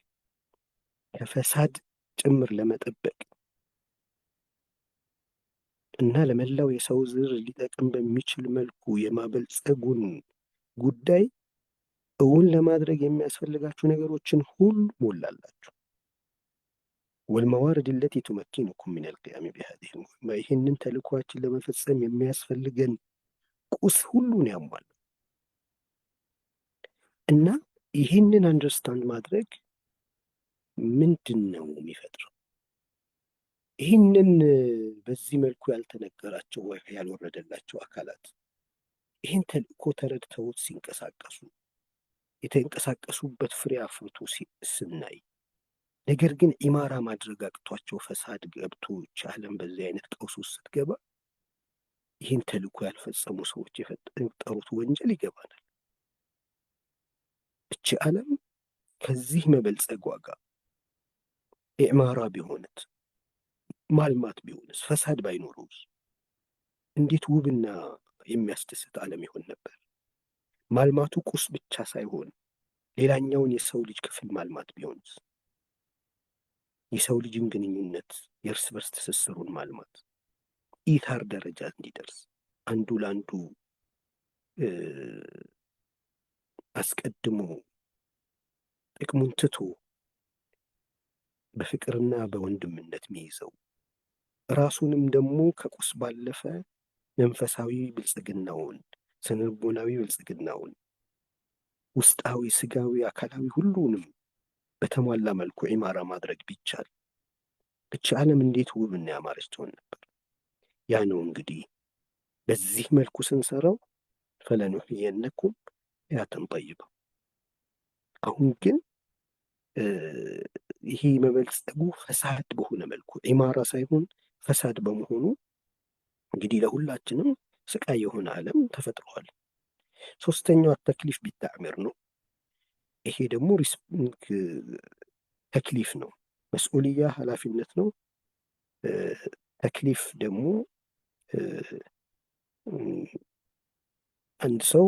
ከፈሳድ ጭምር ለመጠበቅ እና ለመላው የሰው ዘር ሊጠቅም በሚችል መልኩ የማበልጸጉን ጉዳይ እውን ለማድረግ የሚያስፈልጋችሁ ነገሮችን ሁሉ ሞላላችሁ። ወልመዋሪድ ለቲ ቱመኪንኩም ምን አልቅያም ቢሃዚሂ ልሙሂማ ይህንን ተልእኳችን ለመፈጸም የሚያስፈልገን ቁስ ሁሉን ያሟል። እና ይህንን አንደርስታንድ ማድረግ ምንድን ነው የሚፈጥረው? ይህንን በዚህ መልኩ ያልተነገራቸው ወይ ያልወረደላቸው አካላት ይህን ተልእኮ ተረድተውት ሲንቀሳቀሱ የተንቀሳቀሱበት ፍሬ አፍርቶ ስናይ፣ ነገር ግን ኢማራ ማድረግ አቅቷቸው ፈሳድ ገብቶ ዓለም በዚህ አይነት ቀውስ ውስጥ ስትገባ ይህን ተልእኮ ያልፈጸሙ ሰዎች የፈጠሩት ወንጀል ይገባናል። እቺ ዓለም ከዚህ መበልጸግ ዋጋ ኢዕማራ ቢሆንት ማልማት ቢሆንስ ፈሳድ ባይኖረውስ እንዴት ውብና የሚያስደስት ዓለም ይሆን ነበር? ማልማቱ ቁስ ብቻ ሳይሆን ሌላኛውን የሰው ልጅ ክፍል ማልማት ቢሆንስ? የሰው ልጅን ግንኙነት የእርስ በርስ ትስስሩን ማልማት ኢታር ደረጃ እንዲደርስ አንዱ ለአንዱ አስቀድሞ ጥቅሙን ትቶ በፍቅርና በወንድምነት የሚይዘው ራሱንም ደግሞ ከቁስ ባለፈ መንፈሳዊ ብልጽግናውን፣ ስነልቦናዊ ብልጽግናውን፣ ውስጣዊ፣ ስጋዊ፣ አካላዊ ሁሉንም በተሟላ መልኩ ኢማራ ማድረግ ቢቻል እቺ ዓለም እንዴት ውብና ያማረች ትሆን ነበር። ያ ነው እንግዲህ በዚህ መልኩ ስንሰራው ፈለኑሕየነኩም ሐያተን ጠይባ። አሁን ግን ይሄ መበልጸጉ ፈሳድ በሆነ መልኩ ኢማራ ሳይሆን ፈሳድ በመሆኑ እንግዲህ ለሁላችንም ስቃይ የሆነ ዓለም ተፈጥሯል። ሶስተኛው ተክሊፍ ቢታዕሚር ነው። ይሄ ደግሞ ተክሊፍ ነው፣ መስኡልያ ኃላፊነት ነው። ተክሊፍ ደግሞ አንድ ሰው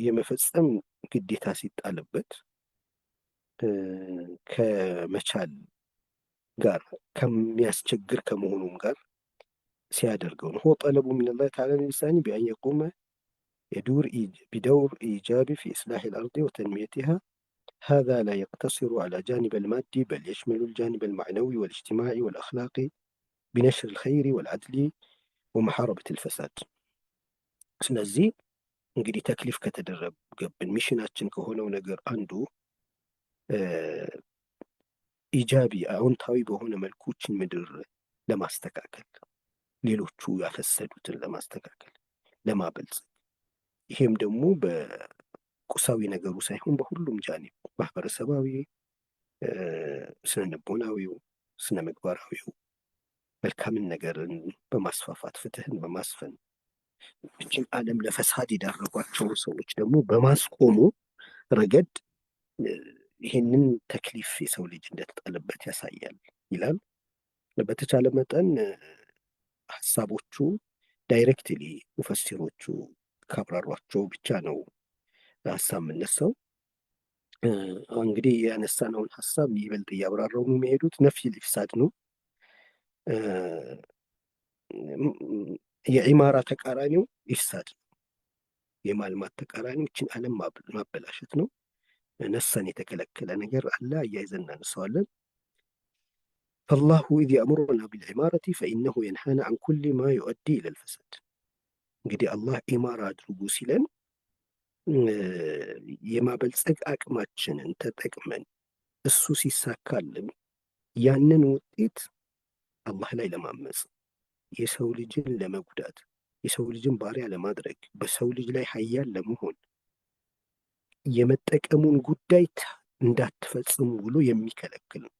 የመፈጸም ግዴታ ሲጣልበት ከመቻል ጋር ከሚያስቸግር ከመሆኑም ጋር ሲያደርገው ነው። ሆ ጠለቡ ሚነላህ ተዓላ ልኢንሳኒ ቢአን የቁመ بدور إيجابي في إصلاح الأرض وتنميتها. هذا لا يقتصر على جانب المادي بل يشمل الجانب المعنوي والاجتماعي والأخلاقي بنشر الخير والعدل ومحاربة الفساد. ስለዚህ እንግዲህ ተክሊፍ ከተደረገብን ሚሽናችን ከሆነው ነገር አንዱ ኢጃቢ አዎንታዊ በሆነ መልኮችን ምድር ለማስተካከል፣ ሌሎቹ ያፈሰዱትን ለማስተካከል፣ ለማበልጸግ፣ ይሄም ደግሞ በቁሳዊ ነገሩ ሳይሆን በሁሉም ጃኒብ ማህበረሰባዊ፣ ስነ ልቦናዊው፣ ስነ ምግባራዊው መልካምን ነገርን በማስፋፋት ፍትህን በማስፈን እችን ዓለም ለፈሳድ የዳረጓቸው ሰዎች ደግሞ በማስቆሙ ረገድ ይህንን ተክሊፍ የሰው ልጅ እንደተጣለበት ያሳያል ይላል። በተቻለ መጠን ሀሳቦቹ ዳይሬክትሊ ሙፈሲሮቹ ካብራሯቸው ብቻ ነው ሀሳብ የምነሳው። እንግዲህ ያነሳነውን ሀሳብ ይበልጥ እያብራራው የሚሄዱት ነፍይ ልፍሳድ ነው። የኢማራ ተቃራኒው ኢፍሳድ ነው። የማልማት ተቃራኒዎችን ዓለም ማበላሸት ነው። ነሰን የተከለከለ ነገር አለ፣ አያይዘን እናነሳዋለን። ፈላሁ ኢዝ የእሙሩና ቢልዒማረቲ ፈኢነሁ የንሃና አን ኩሊ ማ ዩؤዲ ኢለል ፈሳድ። እንግዲህ አላህ ኢማራ አድርጉ ሲለን የማበልጸግ አቅማችንን ተጠቅመን እሱ ሲሳካልን ያንን ውጤት አላህ ላይ ለማመፅ፣ የሰው ልጅን ለመጉዳት፣ የሰው ልጅን ባሪያ ለማድረግ፣ በሰው ልጅ ላይ ሀያል ለመሆን የመጠቀሙን ጉዳይ እንዳትፈጽሙ ብሎ የሚከለክል ነው።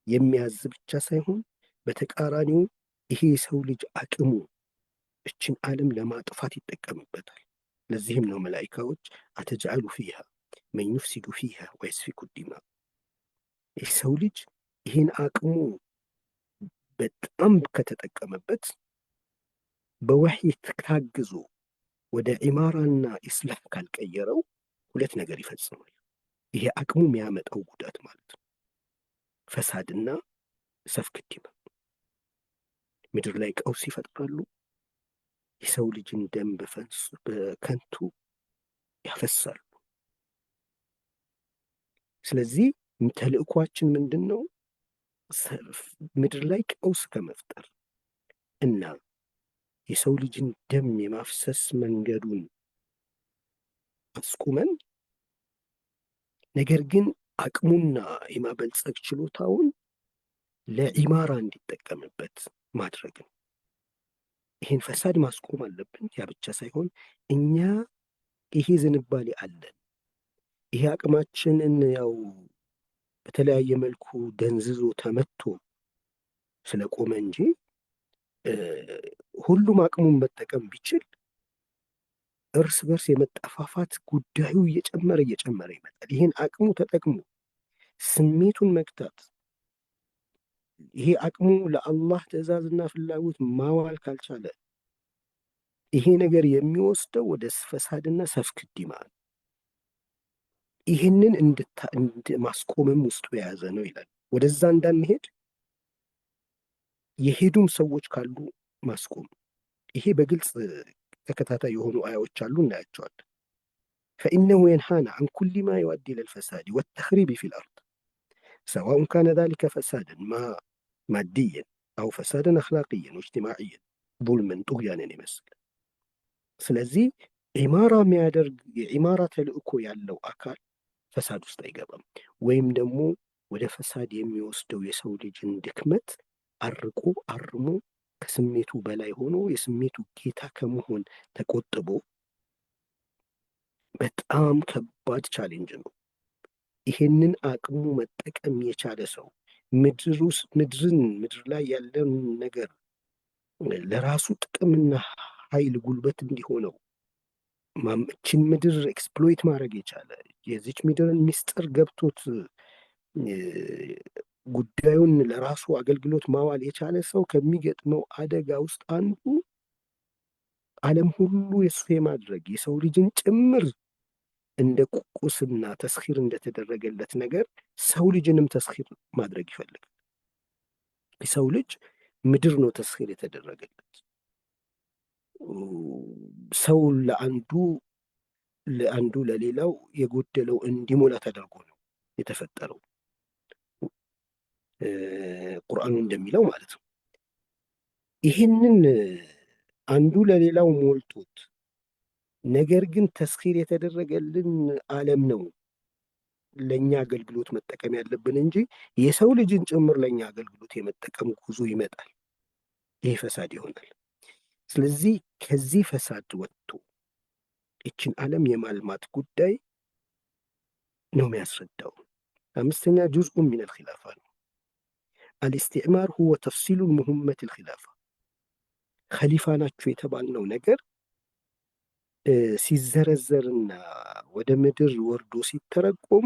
የሚያዝ ብቻ ሳይሆን በተቃራኒው ይሄ የሰው ልጅ አቅሙ እችን ዓለም ለማጥፋት ይጠቀምበታል። ለዚህም ነው መላኢካዎች አተጅዐሉ ፊሃ መን ዩፍሲዱ ፊሃ ወየስፊኩ ዲማ። የሰው ልጅ ይህን አቅሙ በጣም ከተጠቀመበት በወሕይ ታግዞ ወደ ኢማራና ኢስላህ ካልቀየረው ሁለት ነገር ይፈጽማል። ይሄ አቅሙ የሚያመጣው ጉዳት ማለት ነው፣ ፈሳድና ሰፍክ ዲማ። ምድር ላይ ቀውስ ይፈጥራሉ። የሰው ልጅን ደም በከንቱ ያፈሳሉ። ስለዚህ ተልእኳችን ምንድን ነው? ምድር ላይ ቀውስ ከመፍጠር እና የሰው ልጅን ደም የማፍሰስ መንገዱን አስቁመን ነገር ግን አቅሙና የማበልጸግ ችሎታውን ለዒማራ እንዲጠቀምበት ማድረግ ነው። ይህን ፈሳድ ማስቆም አለብን። ያ ብቻ ሳይሆን እኛ ይሄ ዝንባሌ አለን። ይሄ አቅማችንን ያው በተለያየ መልኩ ደንዝዞ ተመቶ ስለቆመ እንጂ ሁሉም አቅሙን መጠቀም ቢችል እርስ በርስ የመጠፋፋት ጉዳዩ እየጨመረ ይመጣል። ይህን አቅሙ ተጠቅሞ ስሜቱን መግታት፣ ይሄ አቅሙ ለአላህ ትዕዛዝና ፍላጎት ማዋል ካልቻለ ይሄ ነገር የሚወስደው ወደ ፈሳድና ሰፍክ ዲማ፣ ይህንን ማስቆምም ውስጡ የያዘ ነው ይላል። ወደዛ እንዳንሄድ የሄዱም ሰዎች ካሉ ማስቆም፣ ይሄ በግልጽ ተከታታይ የሆኑ አያዎች አሉ፣ እናያቸዋለን። ፈኢነሁ የንሃና አን ኩሊ ማ ይወዲ ለልፈሳድ ወተኽሪቢ ፊል አርድ ሰዋኡን ካነ ዛሊከ ፈሳድን ማዲየን አው ፈሳድን አኽላቅየን ወእጅትማዕየን ቡልምን ጡግያንን ይመስል። ስለዚህ ዒማራ የሚያደርግ የዒማራ ተልእኮ ያለው አካል ፈሳድ ውስጥ አይገባም። ወይም ደግሞ ወደ ፈሳድ የሚወስደው የሰው ልጅን ድክመት አርቆ አርሞ ከስሜቱ በላይ ሆኖ የስሜቱ ጌታ ከመሆን ተቆጥቦ በጣም ከባድ ቻሌንጅ ነው። ይሄንን አቅሙ መጠቀም የቻለ ሰው ምድር ላይ ያለን ነገር ለራሱ ጥቅምና ኃይል ጉልበት እንዲሆነው እችን ምድር ኤክስፕሎይት ማድረግ የቻለ የዚች ምድርን ሚስጥር ገብቶት ጉዳዩን ለራሱ አገልግሎት ማዋል የቻለ ሰው ከሚገጥመው አደጋ ውስጥ አንዱ ዓለም ሁሉ የሱ የማድረግ የሰው ልጅን ጭምር እንደ ቁቁስና ተስኺር እንደተደረገለት ነገር ሰው ልጅንም ተስኺር ማድረግ ይፈልጋል። የሰው ልጅ ምድር ነው ተስኺር የተደረገለት። ሰው ለአንዱ ለሌላው የጎደለው እንዲሞላ ተደርጎ ነው የተፈጠረው፣ ቁርአኑ እንደሚለው ማለት ነው። ይህንን አንዱ ለሌላው ሞልቶት ነገር ግን ተስኺር የተደረገልን ዓለም ነው ለእኛ አገልግሎት መጠቀም ያለብን እንጂ የሰው ልጅን ጭምር ለእኛ አገልግሎት የመጠቀም ጉዞ ይመጣል። ይህ ፈሳድ ይሆናል። ስለዚህ ከዚህ ፈሳድ ወጥቶ ይችን ዓለም የማልማት ጉዳይ ነው የሚያስረዳው። አምስተኛ ጁዝኡ ሚን አልኺላፋ ነው። አልእስቲዕማር ሁወ ተፍሲሉ ሙህመት አልኺላፋ። ኸሊፋ ናችሁ የተባልነው ነገር ሲዘረዘርና ወደ ምድር ወርዶ ሲተረጎም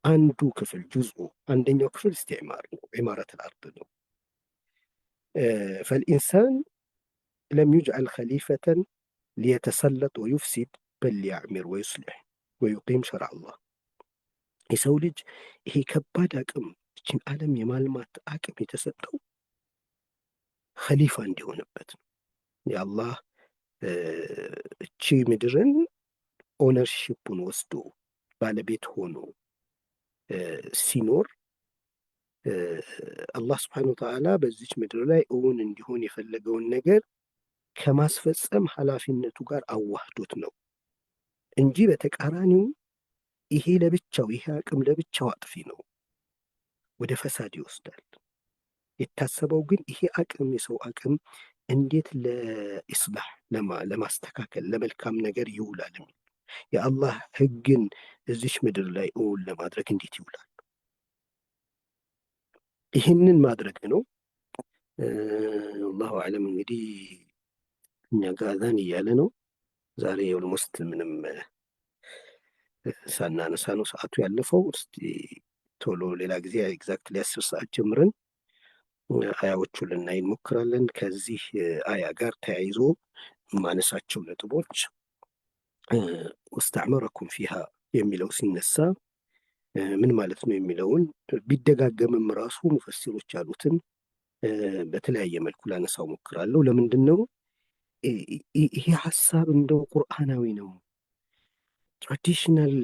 አንዱ ክፍል ጁዝኡ አንደኛው ክፍል እስቲዕማር ነው፣ ዒማረት አልአርድ ነው። ፈልኢንሳን ለም ዩጅዐል ኸሊፈተን ሊየተሰለጥ ወዩፍሲድ በል ሊያዕሚር ወዩስሊሕ ወዩቂም ሸርዐ አላህ። የሰው ልጅ ይሄ ከባድ አቅም ይችን ዓለም የማልማት አቅም የተሰጠው ኸሊፋ እንዲሆንበት ነው። የአላህ እቺ ምድርን ኦነርሺፑን ወስዶ ባለቤት ሆኖ ሲኖር አላህ ስብሓነሁ ወተዓላ በዚች ምድር ላይ እውን እንዲሆን የፈለገውን ነገር ከማስፈጸም ኃላፊነቱ ጋር አዋህዶት ነው እንጂ በተቃራኒው ይሄ ለብቻው ይሄ አቅም ለብቻው አጥፊ ነው፣ ወደ ፈሳድ ይወስዳል። የታሰበው ግን ይሄ አቅም የሰው አቅም እንዴት ለኢስላህ ለማስተካከል ለመልካም ነገር ይውላል የሚል የአላህ ህግን እዚች ምድር ላይ እውን ለማድረግ እንዴት ይውላል፣ ይህንን ማድረግ ነው። አላሁ አዕለም። እንግዲህ እኛ ጋር አዛን እያለ ነው። ዛሬ ኦልሞስት ምንም ሳናነሳ ነው ሰዓቱ ያለፈው። እስቲ ቶሎ ሌላ ጊዜ ኤግዛክትሊ 10 ሰዓት ጀምረን አያዎቹን ልናይ እንሞክራለን። ከዚህ አያ ጋር ተያይዞ ማነሳቸው ነጥቦች ወስተዕመረኩም ፊሃ የሚለው ሲነሳ ምን ማለት ነው የሚለውን ቢደጋገምም ራሱ ሙፈሲሮች ያሉትን በተለያየ መልኩ ላነሳው ሞክራለሁ። ለምንድን ነው ይሄ ሀሳብ እንደው ቁርአናዊ ነው፣ ትራዲሽናል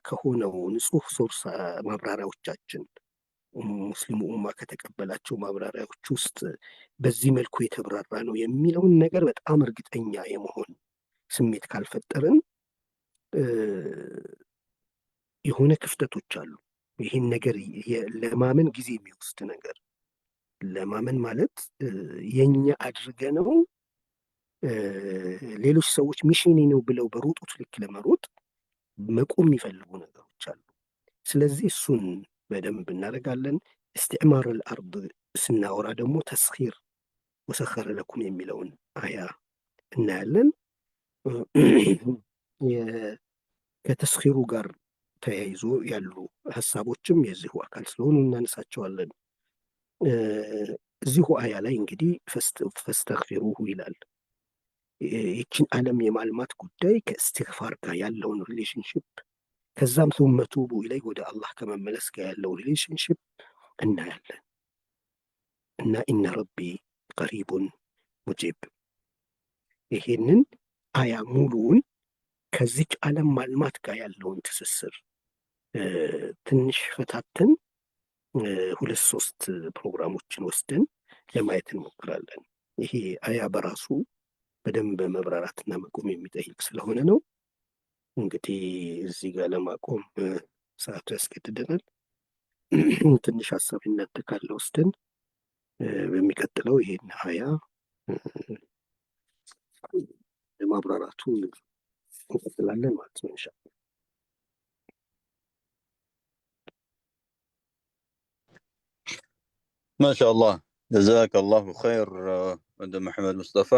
ከሆነው ንጹህ ሶርስ ማብራሪያዎቻችን ሙስሊሙ ኡማ ከተቀበላቸው ማብራሪያዎች ውስጥ በዚህ መልኩ የተብራራ ነው የሚለውን ነገር በጣም እርግጠኛ የመሆን ስሜት ካልፈጠርን የሆነ ክፍተቶች አሉ። ይህን ነገር ለማመን ጊዜ የሚወስድ ነገር ለማመን ማለት የኛ አድርገ ነው ሌሎች ሰዎች ሚሽኔ ነው ብለው በሮጡት ልክ ለመሮጥ መቆም የሚፈልጉ ነገሮች አሉ። ስለዚህ እሱን በደንብ እናደርጋለን። እስትዕማር አልአርድ ስናወራ ደግሞ ተስኺር ወሰኸረ ለኩም የሚለውን አያ እናያለን። ከተስኺሩ ጋር ተያይዞ ያሉ ሀሳቦችም የዚሁ አካል ስለሆኑ እናነሳቸዋለን። እዚሁ አያ ላይ እንግዲህ ፈስተግፊሩሁ ይላል። ይችን ዓለም የማልማት ጉዳይ ከእስትግፋር ጋር ያለውን ሪሌሽንሽፕ ከዛም ثم توبوا ኢለይህ ወደ አላህ ከመመለስ ጋር ያለው ሪሌሽንሽፕ እናያለን እና ኢነ ረቢ ቀሪቡን ሙጂብ ይሄንን አያ ሙሉውን ከዚች ዓለም ማልማት ጋር ያለውን ትስስር ትንሽ ፈታተን 2-3 ፕሮግራሞችን ወስደን ለማየት እንሞክራለን። ይሄ አያ በራሱ በደንብ መብራራትና መቆም የሚጠይቅ ስለሆነ ነው። እንግዲህ እዚህ ጋር ለማቆም ሰዓቱ ያስገድደናል። ትንሽ ሀሳብ እናጠቃለን ወስደን በሚቀጥለው ይሄን አያ ለማብራራቱ እንቀጥላለን ማለት ነው ኢንሻአላህ። ما شاء الله جزاك الله خير ወንድ መሐመድ ሙስጠፋ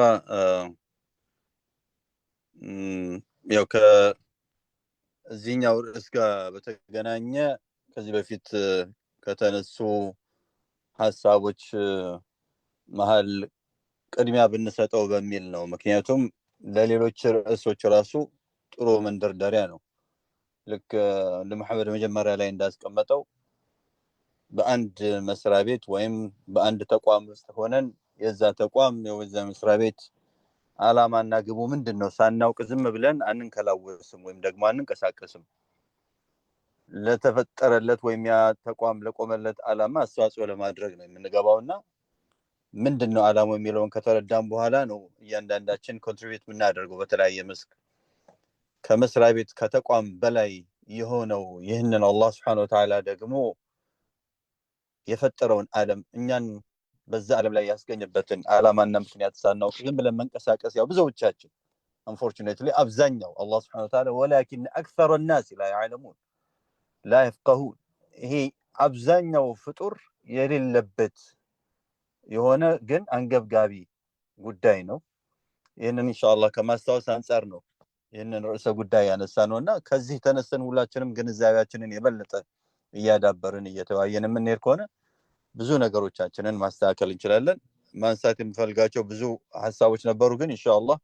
ያው ከዚህኛው ርዕስ ጋር በተገናኘ ከዚህ በፊት ከተነሱ ሀሳቦች መሀል ቅድሚያ ብንሰጠው በሚል ነው። ምክንያቱም ለሌሎች ርዕሶች ራሱ ጥሩ መንደርደሪያ ነው። ልክ ወንድ መሐመድ መጀመሪያ ላይ እንዳስቀመጠው በአንድ መስሪያ ቤት ወይም በአንድ ተቋም ውስጥ ሆነን የዛ ተቋም የዛ መስሪያ ቤት ዓላማና ግቡ ምንድነው ሳናውቅ ዝም ብለን አንንከላወስም ወይም ደግሞ አንንቀሳቀስም። ለተፈጠረለት ወይም ያ ተቋም ለቆመለት ዓላማ አስተዋጽኦ ለማድረግ ነው የምንገባውና ምንድነው ዓላማው የሚለውን ከተረዳን በኋላ ነው እያንዳንዳችን ኮንትሪቢዩት የምናደርገው በተለያየ መስክ። ከመስሪያ ቤት ከተቋም በላይ የሆነው ይህንን አላህ Subhanahu Wa Ta'ala ደግሞ የፈጠረውን ዓለም እኛን በዛ ዓለም ላይ ያስገኘበትን ዓላማና ምክንያት ሳናውቅ ዝም ብለን መንቀሳቀስ ያው ብዙዎቻችን unfortunately አብዛኛው አላህ Subhanahu Wa Ta'ala ولكن اكثر الناس لا يعلمون لا يفقهون ይሄ አብዛኛው ፍጡር የሌለበት የሆነ ግን አንገብጋቢ ጉዳይ ነው። ይሄንን ኢንሻአላህ ከማስታወስ አንፃር ነው ይሄንን ርዕሰ ጉዳይ ያነሳነውና ከዚህ ተነስተን ሁላችንም ግንዛቤያችንን የበለጠ እያዳበርን እየተወያየን የምንሄድ ከሆነ ብዙ ነገሮቻችንን ማስተካከል እንችላለን። ማንሳት የምፈልጋቸው ብዙ ሐሳቦች ነበሩ ግን ኢንሻአላህ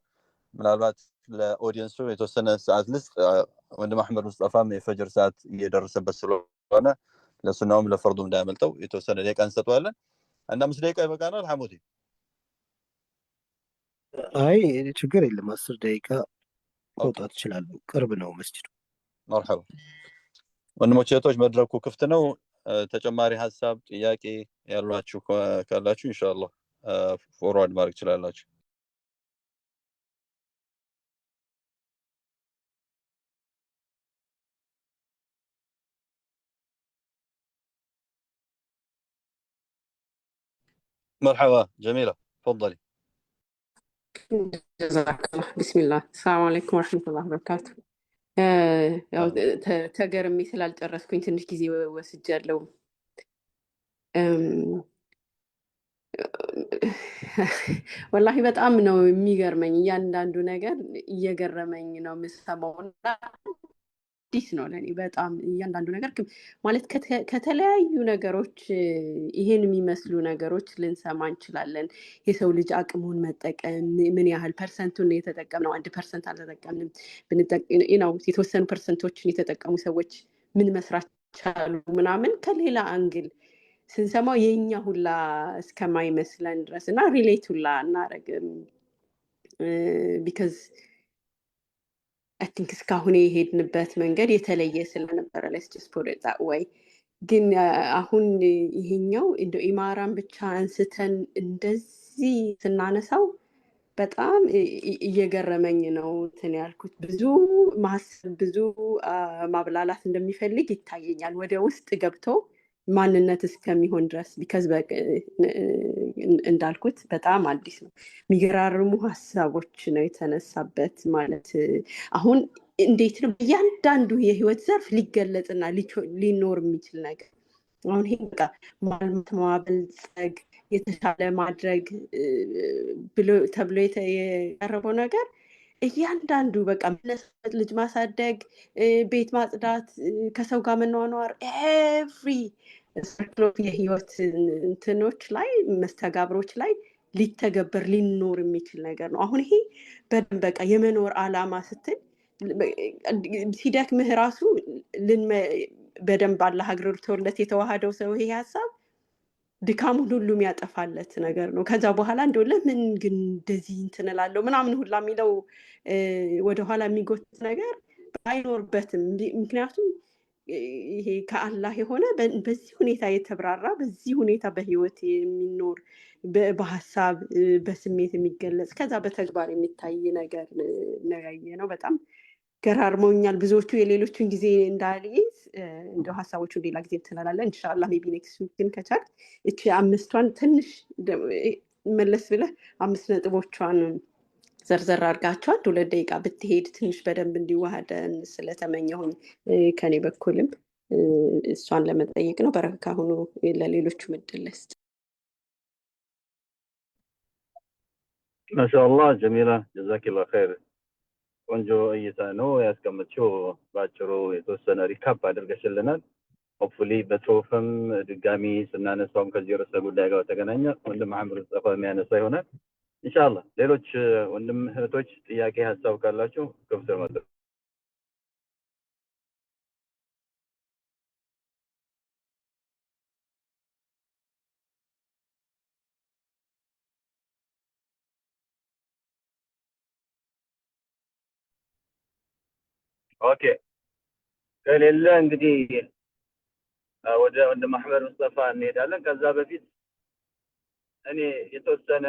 ምናልባት ለኦዲየንሱ የተወሰነ ሰዓት ልስጥ። ወንድ መሐመድ ሙስጠፋም የፈጅር ሰዓት እየደረሰበት ስለሆነ ለሱናውም ለፈርዱም እንዳያመልጠው የተወሰነ ደቂቃ እንሰጠዋለን። እና 5 ደቂቃ ይበቃናል ሐሙዲ? አይ ችግር የለም 10 ደቂቃ መውጣት ይችላሉ። ቅርብ ነው መስጂዱ። መርሐባ ወንድሞች እህቶች መድረኩ ክፍት ነው። ተጨማሪ ሐሳብ ጥያቄ ያሏችሁ ካላችሁ ኢንሻአላህ ፎርዋርድ ማድረግ ትችላላችሁ። مرحبا جميلة تفضلي. جزاك الله بسم الله السلام عليكم ورحمة الله وبركاته ያው ተገርሜ ስላልጨረስኩኝ ትንሽ ጊዜ ወስጃለሁ ወላሂ በጣም ነው የሚገርመኝ እያንዳንዱ ነገር እየገረመኝ ነው የምሰማውና አዲስ ነው ለኔ በጣም እያንዳንዱ ነገር ማለት ከተለያዩ ነገሮች ይሄን የሚመስሉ ነገሮች ልንሰማ እንችላለን። የሰው ልጅ አቅሙን መጠቀም ምን ያህል ፐርሰንቱን የተጠቀምነው 1% አልተጠቀምንም ነው የተወሰኑ ፐርሰንቶችን የተጠቀሙ ሰዎች ምን መስራት ቻሉ ምናምን ከሌላ አንግል ስንሰማው የኛ ሁላ እስከማይመስለን ድረስና ሪሌት ሁላ እናረግም because I think እስካሁን የሄድንበት መንገድ የተለየ ስለነበረ let's just put it that way ግን አሁን ይሄኛው እንደ ኢማራን ብቻ አንስተን እንደዚህ ስናነሳው በጣም እየገረመኝ ነው እንትን ያልኩት። ብዙ ማሰብ ብዙ ማብላላት እንደሚፈልግ ይታየኛል ወደ ውስጥ ገብቶ ማንነት እስከሚሆን ድረስ ቢካዝ እንዳልኩት በጣም አዲስ ነው። የሚገራርሙ ሀሳቦች ነው የተነሳበት። ማለት አሁን እንዴት ነው እያንዳንዱ የህይወት ዘርፍ ሊገለጽና ሊኖር የሚችል ነገር አሁን ይሄ በቃ ማልማት፣ ማበልጸግ፣ የተሻለ ማድረግ ተብሎ የቀረበው ነገር እያንዳንዱ በቃ መነሳት፣ ልጅ ማሳደግ፣ ቤት ማጽዳት፣ ከሰው ጋር መኗኗር ኤቭሪ ሰርክሎፍ የህይወት እንትኖች ላይ መስተጋብሮች ላይ ሊተገበር ሊኖር የሚችል ነገር ነው። አሁን ይሄ በደንብ በቃ የመኖር አላማ ስትል ሲደክምህ ራሱ በደንብ አላህ አግርቶለት የተዋሃደው ሰው ይሄ ሀሳብ ድካሙን ሁሉ የሚያጠፋለት ነገር ነው። ከዛ በኋላ እንደው ለምን ግን እንደዚህ እንትን እላለሁ ምናምን ሁላ የሚለው ወደኋላ የሚጎትት ነገር አይኖርበትም። ምክንያቱም ይሄ ከአላህ የሆነ በዚህ ሁኔታ የተብራራ በዚህ ሁኔታ በህይወት የሚኖር በሀሳብ በስሜት የሚገለጽ ከዛ በተግባር የሚታይ ነገር ነው ያየ ነው። በጣም ገራርሞኛል። ብዙዎቹ የሌሎቹን ጊዜ እንዳልይዝ እንደው ሀሳቦቹን ሌላ ጊዜ ትላላለን ኢንሻአላህ። ሜቢ ኔክስት ዊክ ግን ከቻልክ እቺ አምስቷን ትንሽ መለስ ብለህ 5 ነጥቦቿን ዘርዘር አድርጋቸው 2 ደቂቃ ብትሄድ ትንሽ በደንብ እንዲዋሃደን ስለተመኘሁኝ ከኔ በኩልም እሷን ለመጠየቅ ነው። በረካ ሆኖ ለሌሎቹ ምድል ልስጥ። ማሻአላህ ጀሚላ ጀዛኪላህ ኸይር። ቆንጆ እይታ ነው ያስቀመጥሽው። ባጭሩ የተወሰነ ሪካፕ አድርገሽልናል። ሆፕፉሊ በጽሁፍም ድጋሚ ስናነሳውም ከዚህ ርዕሰ ጉዳይ ጋር ተገናኘ ወንድም መሐመድ ሙስጠፋ የሚያነሳ ይሆናል ኢንሻአላህ። ሌሎች ወንድም እህቶች ጥያቄ ሀሳብ ካላችሁ ክፍት ነው። ኦኬ ከሌለ እንግዲህ ወደ ወንድም መሐመድ ሙስጠፋ እንሄዳለን። ከዛ በፊት እኔ የተወሰነ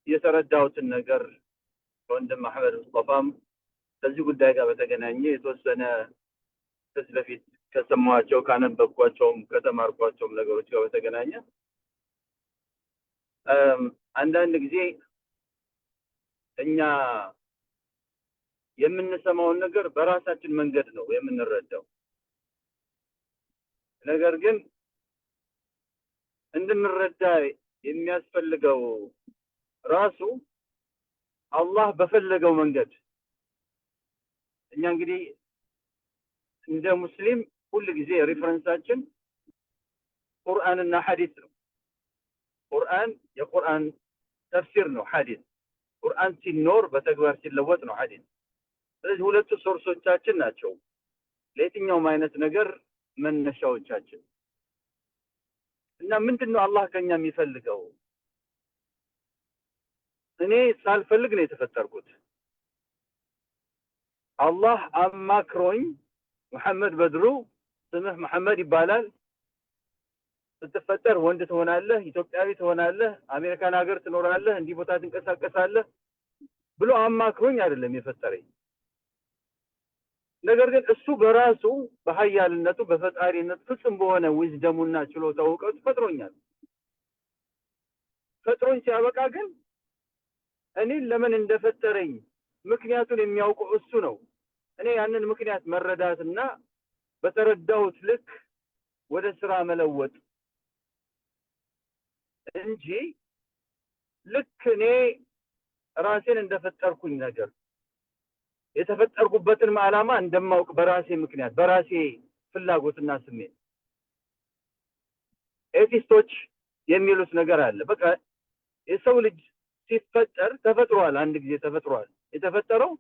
የተረዳሁትን ነገር ወንድም መሐመድ ሙስጠፋም ከዚህ ጉዳይ ጋር በተገናኘ የተወሰነ ከዚህ በፊት ከሰማኋቸው ካነበብኳቸውም ከተማርኳቸውም ነገሮች ጋር በተገናኘ አንዳንድ ጊዜ እኛ የምንሰማውን ነገር በራሳችን መንገድ ነው የምንረዳው። ነገር ግን እንድንረዳ የሚያስፈልገው ራሱ አላህ በፈለገው መንገድ። እኛ እንግዲህ እንደ ሙስሊም ሁሉ ጊዜ ሪፈረንሳችን ቁርአንና ሐዲስ ነው። ቁርአን የቁርአን ተፍሲር ነው፣ ሐዲስ ቁርአን ሲኖር በተግባር ሲለወጥ ነው ሐዲስ። ስለዚህ ሁለቱ ሶርሶቻችን ናቸው ለየትኛውም አይነት ነገር መነሻዎቻችን። እና ምንድነው አላህ ከኛ የሚፈልገው? እኔ ሳልፈልግ ነው የተፈጠርኩት። አላህ አማክሮኝ መሐመድ በድሩ ስምህ መሐመድ ይባላል፣ ስትፈጠር ወንድ ትሆናለህ፣ ኢትዮጵያዊ ትሆናለህ፣ አሜሪካን ሀገር ትኖራለህ፣ እንዲህ ቦታ ትንቀሳቀሳለህ ብሎ አማክሮኝ አይደለም የፈጠረኝ። ነገር ግን እሱ በራሱ በኃያልነቱ በፈጣሪነቱ ፍጹም በሆነ ዊዝደሙና ችሎታው እውቀቱ ፈጥሮኛል። ፈጥሮኝ ሲያበቃ ግን እኔን ለምን እንደፈጠረኝ ምክንያቱን የሚያውቀው እሱ ነው። እኔ ያንን ምክንያት መረዳትና በተረዳሁት ልክ ወደ ስራ መለወጥ እንጂ ልክ እኔ ራሴን እንደፈጠርኩኝ ነገር የተፈጠርኩበትን ዓላማ እንደማውቅ በራሴ ምክንያት በራሴ ፍላጎትና ስሜት። ኤቲስቶች የሚሉት ነገር አለ። በቃ የሰው ልጅ ሲፈጠር ተፈጥሯል፣ አንድ ጊዜ ተፈጥሯል። የተፈጠረው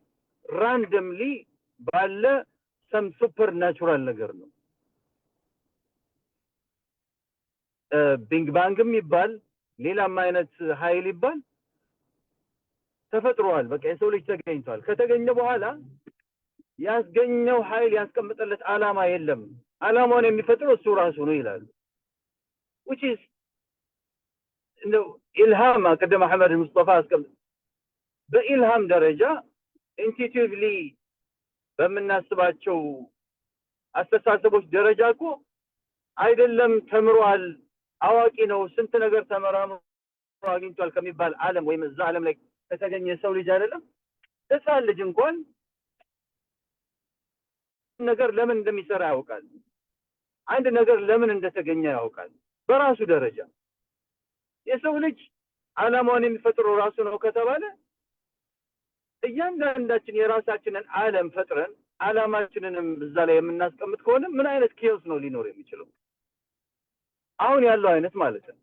ራንደምሊ ባለ ሰም ሱፐር ናቹራል ነገር ነው። ቢግ ባንግም ይባል ሌላም አይነት ኃይል ይባል ተፈጥሯል። በቃ የሰው ልጅ ተገኝቷል። ከተገኘ በኋላ ያስገኘው ኃይል ያስቀምጠለት ዓላማ የለም። ዓላማውን የሚፈጥረው እሱ ራሱ ነው ይላል። which is انه الهام قدم احمد المصطفى اسكم በኢልሃም ደረጃ ኢንቲቲቭሊ በመናስባቸው አስተሳሰቦች ደረጃ እኮ አይደለም ተምሯል አዋቂ ነው ስንት ነገር ተመራምሮ አግኝቷል ከሚባል ዓለም ወይም እዛ ዓለም ላይ ከተገኘ ሰው ልጅ አይደለም ህፃን ልጅ እንኳን ነገር ለምን እንደሚሰራ ያውቃል አንድ ነገር ለምን እንደተገኘ ያውቃል በራሱ ደረጃ የሰው ልጅ ዓላማውን የሚፈጥረው ራሱ ነው ከተባለ እያንዳንዳችን የራሳችንን ዓለም ፈጥረን ዓላማችንንም በዛ ላይ የምናስቀምጥ ከሆነ ምን አይነት ኬዮስ ነው ሊኖር የሚችለው አሁን ያለው አይነት ማለት ነው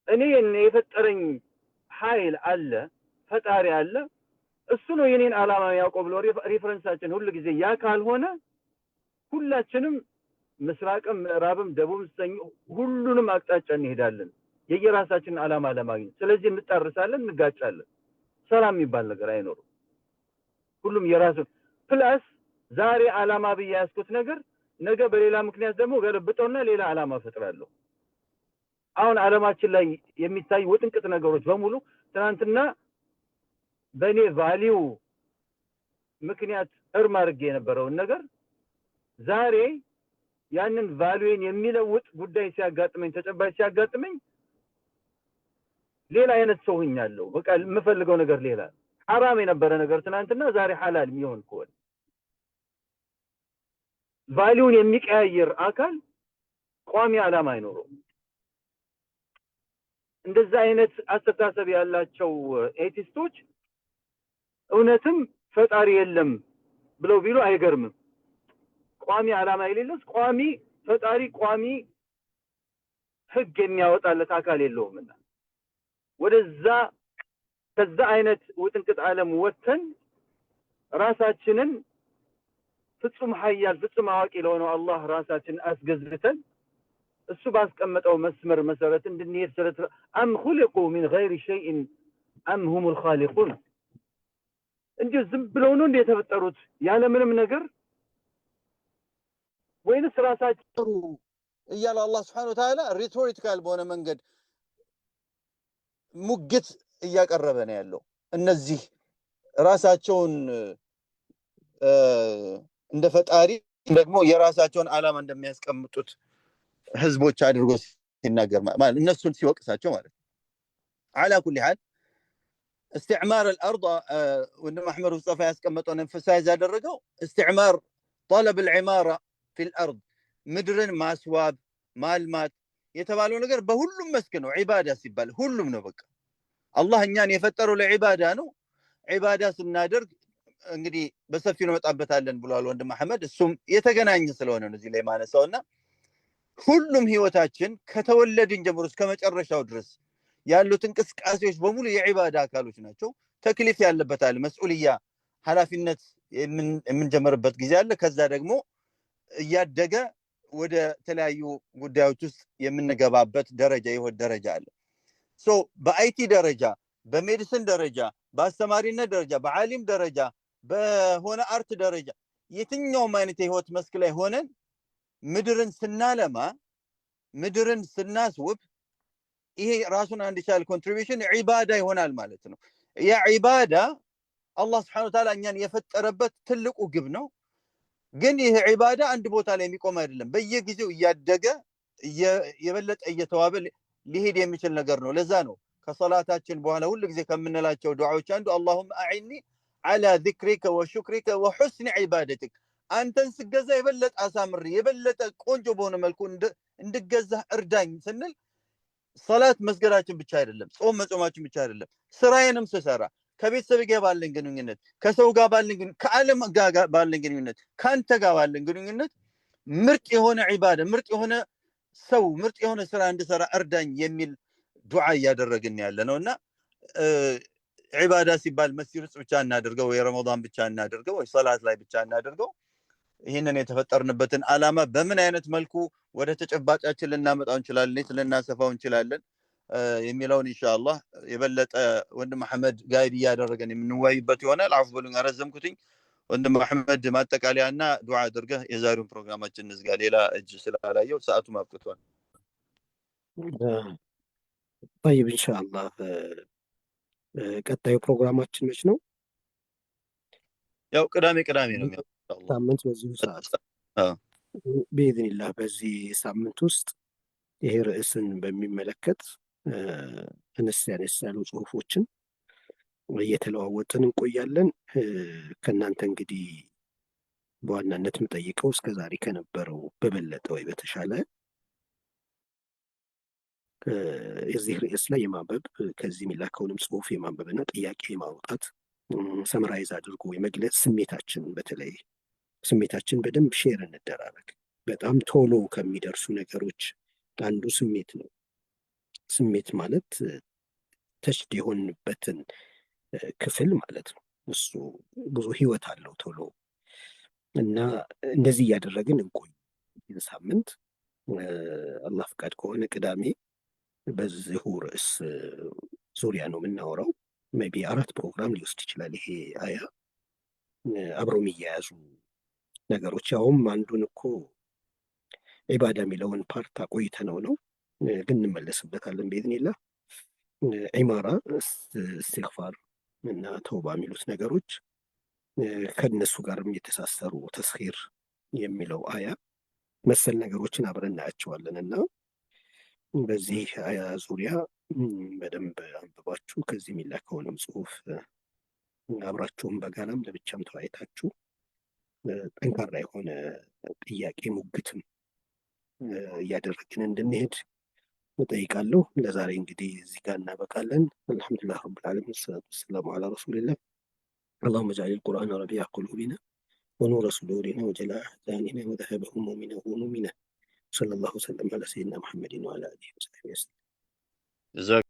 እኔ የፈጠረኝ ኃይል አለ ፈጣሪ አለ እሱ ነው የኔን ዓላማ ያውቀው ብሎ ሪፈረንሳችን ሁሉ ጊዜ ያ ካልሆነ ሁላችንም ምስራቅም ምዕራብም ደቡብም ሰኝ ሁሉንም አቅጣጫ እንሄዳለን የየራሳችንን ዓላማ ለማግኘት ስለዚህ እንጣርሳለን እንጋጫለን ሰላም የሚባል ነገር አይኖርም ሁሉም የራሱ ፕላስ ዛሬ ዓላማ በያስኩት ነገር ነገ በሌላ ምክንያት ደግሞ ገለብጠውና ሌላ ዓላማ ፈጥራለሁ አሁን ዓለማችን ላይ የሚታይ ወጥንቅጥ ነገሮች በሙሉ ትናንትና በኔ ቫልዩ ምክንያት እርም አድርጌ የነበረውን ነገር ዛሬ ያንን ቫልዩን የሚለውጥ ጉዳይ ሲያጋጥመኝ ተጨባጭ ሲያጋጥመኝ ሌላ አይነት ሰው ሆኛለሁ በቃ የምፈልገው ነገር ሌላ حرام የነበረ ነገር ትናንትና ዛሬ ሐላል የሚሆን ከሆነ ቫልዩን የሚቀያየር አካል ቋሚ ዓላማ አይኖረውም እንደዛ አይነት አስተሳሰብ ያላቸው ኤቲስቶች እውነትም ፈጣሪ የለም ብለው ቢሉ አይገርምም ቋሚ ዓላማ የሌለው ቋሚ ፈጣሪ ቋሚ ህግ የሚያወጣለት አካል የለውምና ወደዛ ከዛ አይነት ውጥንቅጥ ዓለም ወጥተን ራሳችንን ፍጹም ኃያል ፍጹም አዋቂ ለሆነው አላህ ራሳችንን አስገዝተን እሱ ባስቀመጠው መስመር መሰረት እንድንሄድ ሰረት አም خلقوا من غير شيء ام هم الخالقون እንጂ ዝም ብለው ነው እንደተፈጠሩት ያለ ምንም ነገር ወይንስ ራሳቸው እያለ አላህ Subhanahu Wa Ta'ala ሪቶሪካል በሆነ መንገድ ሙግት እያቀረበ ነው ያለው እነዚህ ራሳቸውን እንደ ፈጣሪ ደግሞ የራሳቸውን ዓላማ እንደሚያስቀምጡት ህዝቦች አድርጎ ሲናገር ማለት እነሱን ሲወቅሳቸው ማለት على كل حال استعمار الارض وانما احمد مصطفى ያስቀመጠውን emphasize ያደረገው استعمار طلب العماره في الارض ምድርን ማስዋብ ማልማት የተባለው ነገር በሁሉም መስክ ነው ዒባዳ ሲባል ሁሉም ነው በቃ አላህ እኛን የፈጠረው ለዒባዳ ነው ዒባዳ ስናደርግ እንግዲህ በሰፊው ነው መጣበታለን ብሏል ወንድም አህመድ እሱም የተገናኘ ስለሆነ ነው እዚህ ላይ ማነሳውና ሁሉም ህይወታችን ከተወለድን ጀምሮ እስከ መጨረሻው ድረስ ያሉት እንቅስቃሴዎች በሙሉ የዒባዳ አካሎች ናቸው ተክሊፍ ያለበታል መስኡልያ ኃላፊነት የምንጀምርበት ጊዜ አለ ከዛ ደግሞ እያደገ ወደ ተለያዩ ጉዳዮች ውስጥ የምንገባበት ደረጃ ይሆን ደረጃ አለ ሶ በአይቲ ደረጃ በሜዲሲን ደረጃ በአስተማሪነት ደረጃ በዓሊም ደረጃ በሆነ አርት ደረጃ የትኛውም አይነት የህይወት መስክ ላይ ሆነን ምድርን ስናለማ ምድርን ስናስውብ ይሄ ራሱን አንድ ቻል ኮንትሪቢዩሽን ዒባዳ ይሆናል ማለት ነው ያ ዒባዳ አላህ Subhanahu Wa Ta'ala እኛን የፈጠረበት ትልቁ ግብ ነው ግን ይሄ ዒባዳ አንድ ቦታ ላይ የሚቆም አይደለም በየጊዜው እያደገ የበለጠ እየተዋበ ሊሄድ የሚችል ነገር ነው ለዛ ነው ከሶላታችን በኋላ ሁሉ ጊዜ ከምንላቸው ዱዓዎች አንዱ اللهم اعني على ذكرك وشكرك وحسن عبادتك አንተን ስገዛ የበለጠ አሳምር የበለጠ ቆንጆ በሆነ መልኩ እንድገዛ እርዳኝ ስንል ሶላት መስገዳችን ብቻ አይደለም ጾም መጾማችን ብቻ አይደለም ስራዬንም ስሰራ ከቤተሰብ ጋር ባለን ግንኙነት ከሰው ጋር ባለን ግንኙነት ከዓለም ጋር ባለን ግንኙነት ካንተ ጋር ባለን ግንኙነት ምርጥ የሆነ ዒባዳ ምርጥ የሆነ ሰው ምርጥ የሆነ ስራ እንድሰራ እርዳኝ የሚል ዱዓ ያደረግን ያለነውና ዒባዳ ሲባል መስጂድ ውስጥ ብቻ እናደርገው ወይ ረመዳን ብቻ እናደርገው ወይ ሶላት ላይ ብቻ እናደርገው ይሄንን የተፈጠርንበትን ዓላማ በምን አይነት መልኩ ወደ ተጨባጫችን ልናመጣው እንችላለን ልናሰፋው እንችላለን የሚለውን ኢንሻአላህ የበለጠ ወንድም መሐመድ ጋይድ ያደረገን የምንወያይበት ይሆናል አፍ ብሉኝ አረዘምኩትኝ ወንድም መሐመድ ማጠቃለያና ዱዓ አድርገህ የዛሬውን ፕሮግራማችን እንዝጋ ሌላ እጅ ስላላየው ሰዓቱ ማብቅቷል طيب ኢንሻአላህ ቀጣዩ ፕሮግራማችን መች ነው? ያው ቅዳሜ ነው የሚሆነው ኢንሻአላህ። ሳምንት በዚሁ ሰዓት በኢዝኒላህ በዚህ ሳምንት ውስጥ ይሄ ርዕስን በሚመለከት አነስ ያሉ ጽሁፎችን እየተለዋወጥን እንቆያለን። ከእናንተ እንግዲህ በዋናነት የምጠይቀው እስከ ዛሬ ከነበረው በበለጠ ወይ በተሻለ የዚህ ርዕስ ላይ የማንበብ ከዚህ የሚላከውንም ጽሁፍ የማንበብና ጥያቄ የማውጣት ሰመራይዝ አድርጎ የመግለጽ በተለይ ስሜታችን በደንብ ሼር እንደራረግ። በጣም ቶሎ ከሚደርሱ ነገሮች አንዱ ስሜት ነው። ስሜት ማለት ተሽድ የሆንበትን ክፍል ማለት ነው። እሱ ብዙ ህይወት አለው ቶሎ እና እንደዚህ እያደረግን እንቆይ። ሳምንት አላህ ፍቃድ ከሆነ ቅዳሜ በዚሁ ርዕስ ዙሪያ ነው የምናወራው። ሜይ ቢ 4 ፕሮግራም ሊወስድ ይችላል ይሄ አያ አብረው የሚያያዙ ነገሮች። ያውም አንዱን እኮ ዒባዳ የሚለውን ፓርት አቆይተነው ነው ግን እንመለስበታለን በኢዝኒላህ። ዒማራ፣ እስትግፋር እና ተውባ የሚሉት ነገሮች ከነሱ ጋርም የተሳሰሩ ተስኺር የሚለው አያ መሰል ነገሮችን አብረን እናያቸዋለን እና በዚህ አያ ዙሪያ በደንብ አንብባችሁ ከዚህ የሚላከውንም ጽሁፍ አብራችሁም በጋራም ለብቻም ተወያይታችሁ ጠንካራ የሆነ ጥያቄ ሙግትም እያደረግን እንድንሄድ እጠይቃለሁ። ለዛሬ እንግዲህ እዚህ ጋር እናበቃለን። አልሐምዱሊላህ ረብል ዓለሚን ወሰላቱ ወሰላሙ ዐላ ረሱሊላህ اللهم اجعل القرآن ربيع قلوبنا ونور صدورنا وجلاء أحزاننا وذهاب همومنا وغمومنا صلى الله وسلم على سيدنا محمد وعلى آله وصحبه وسلم.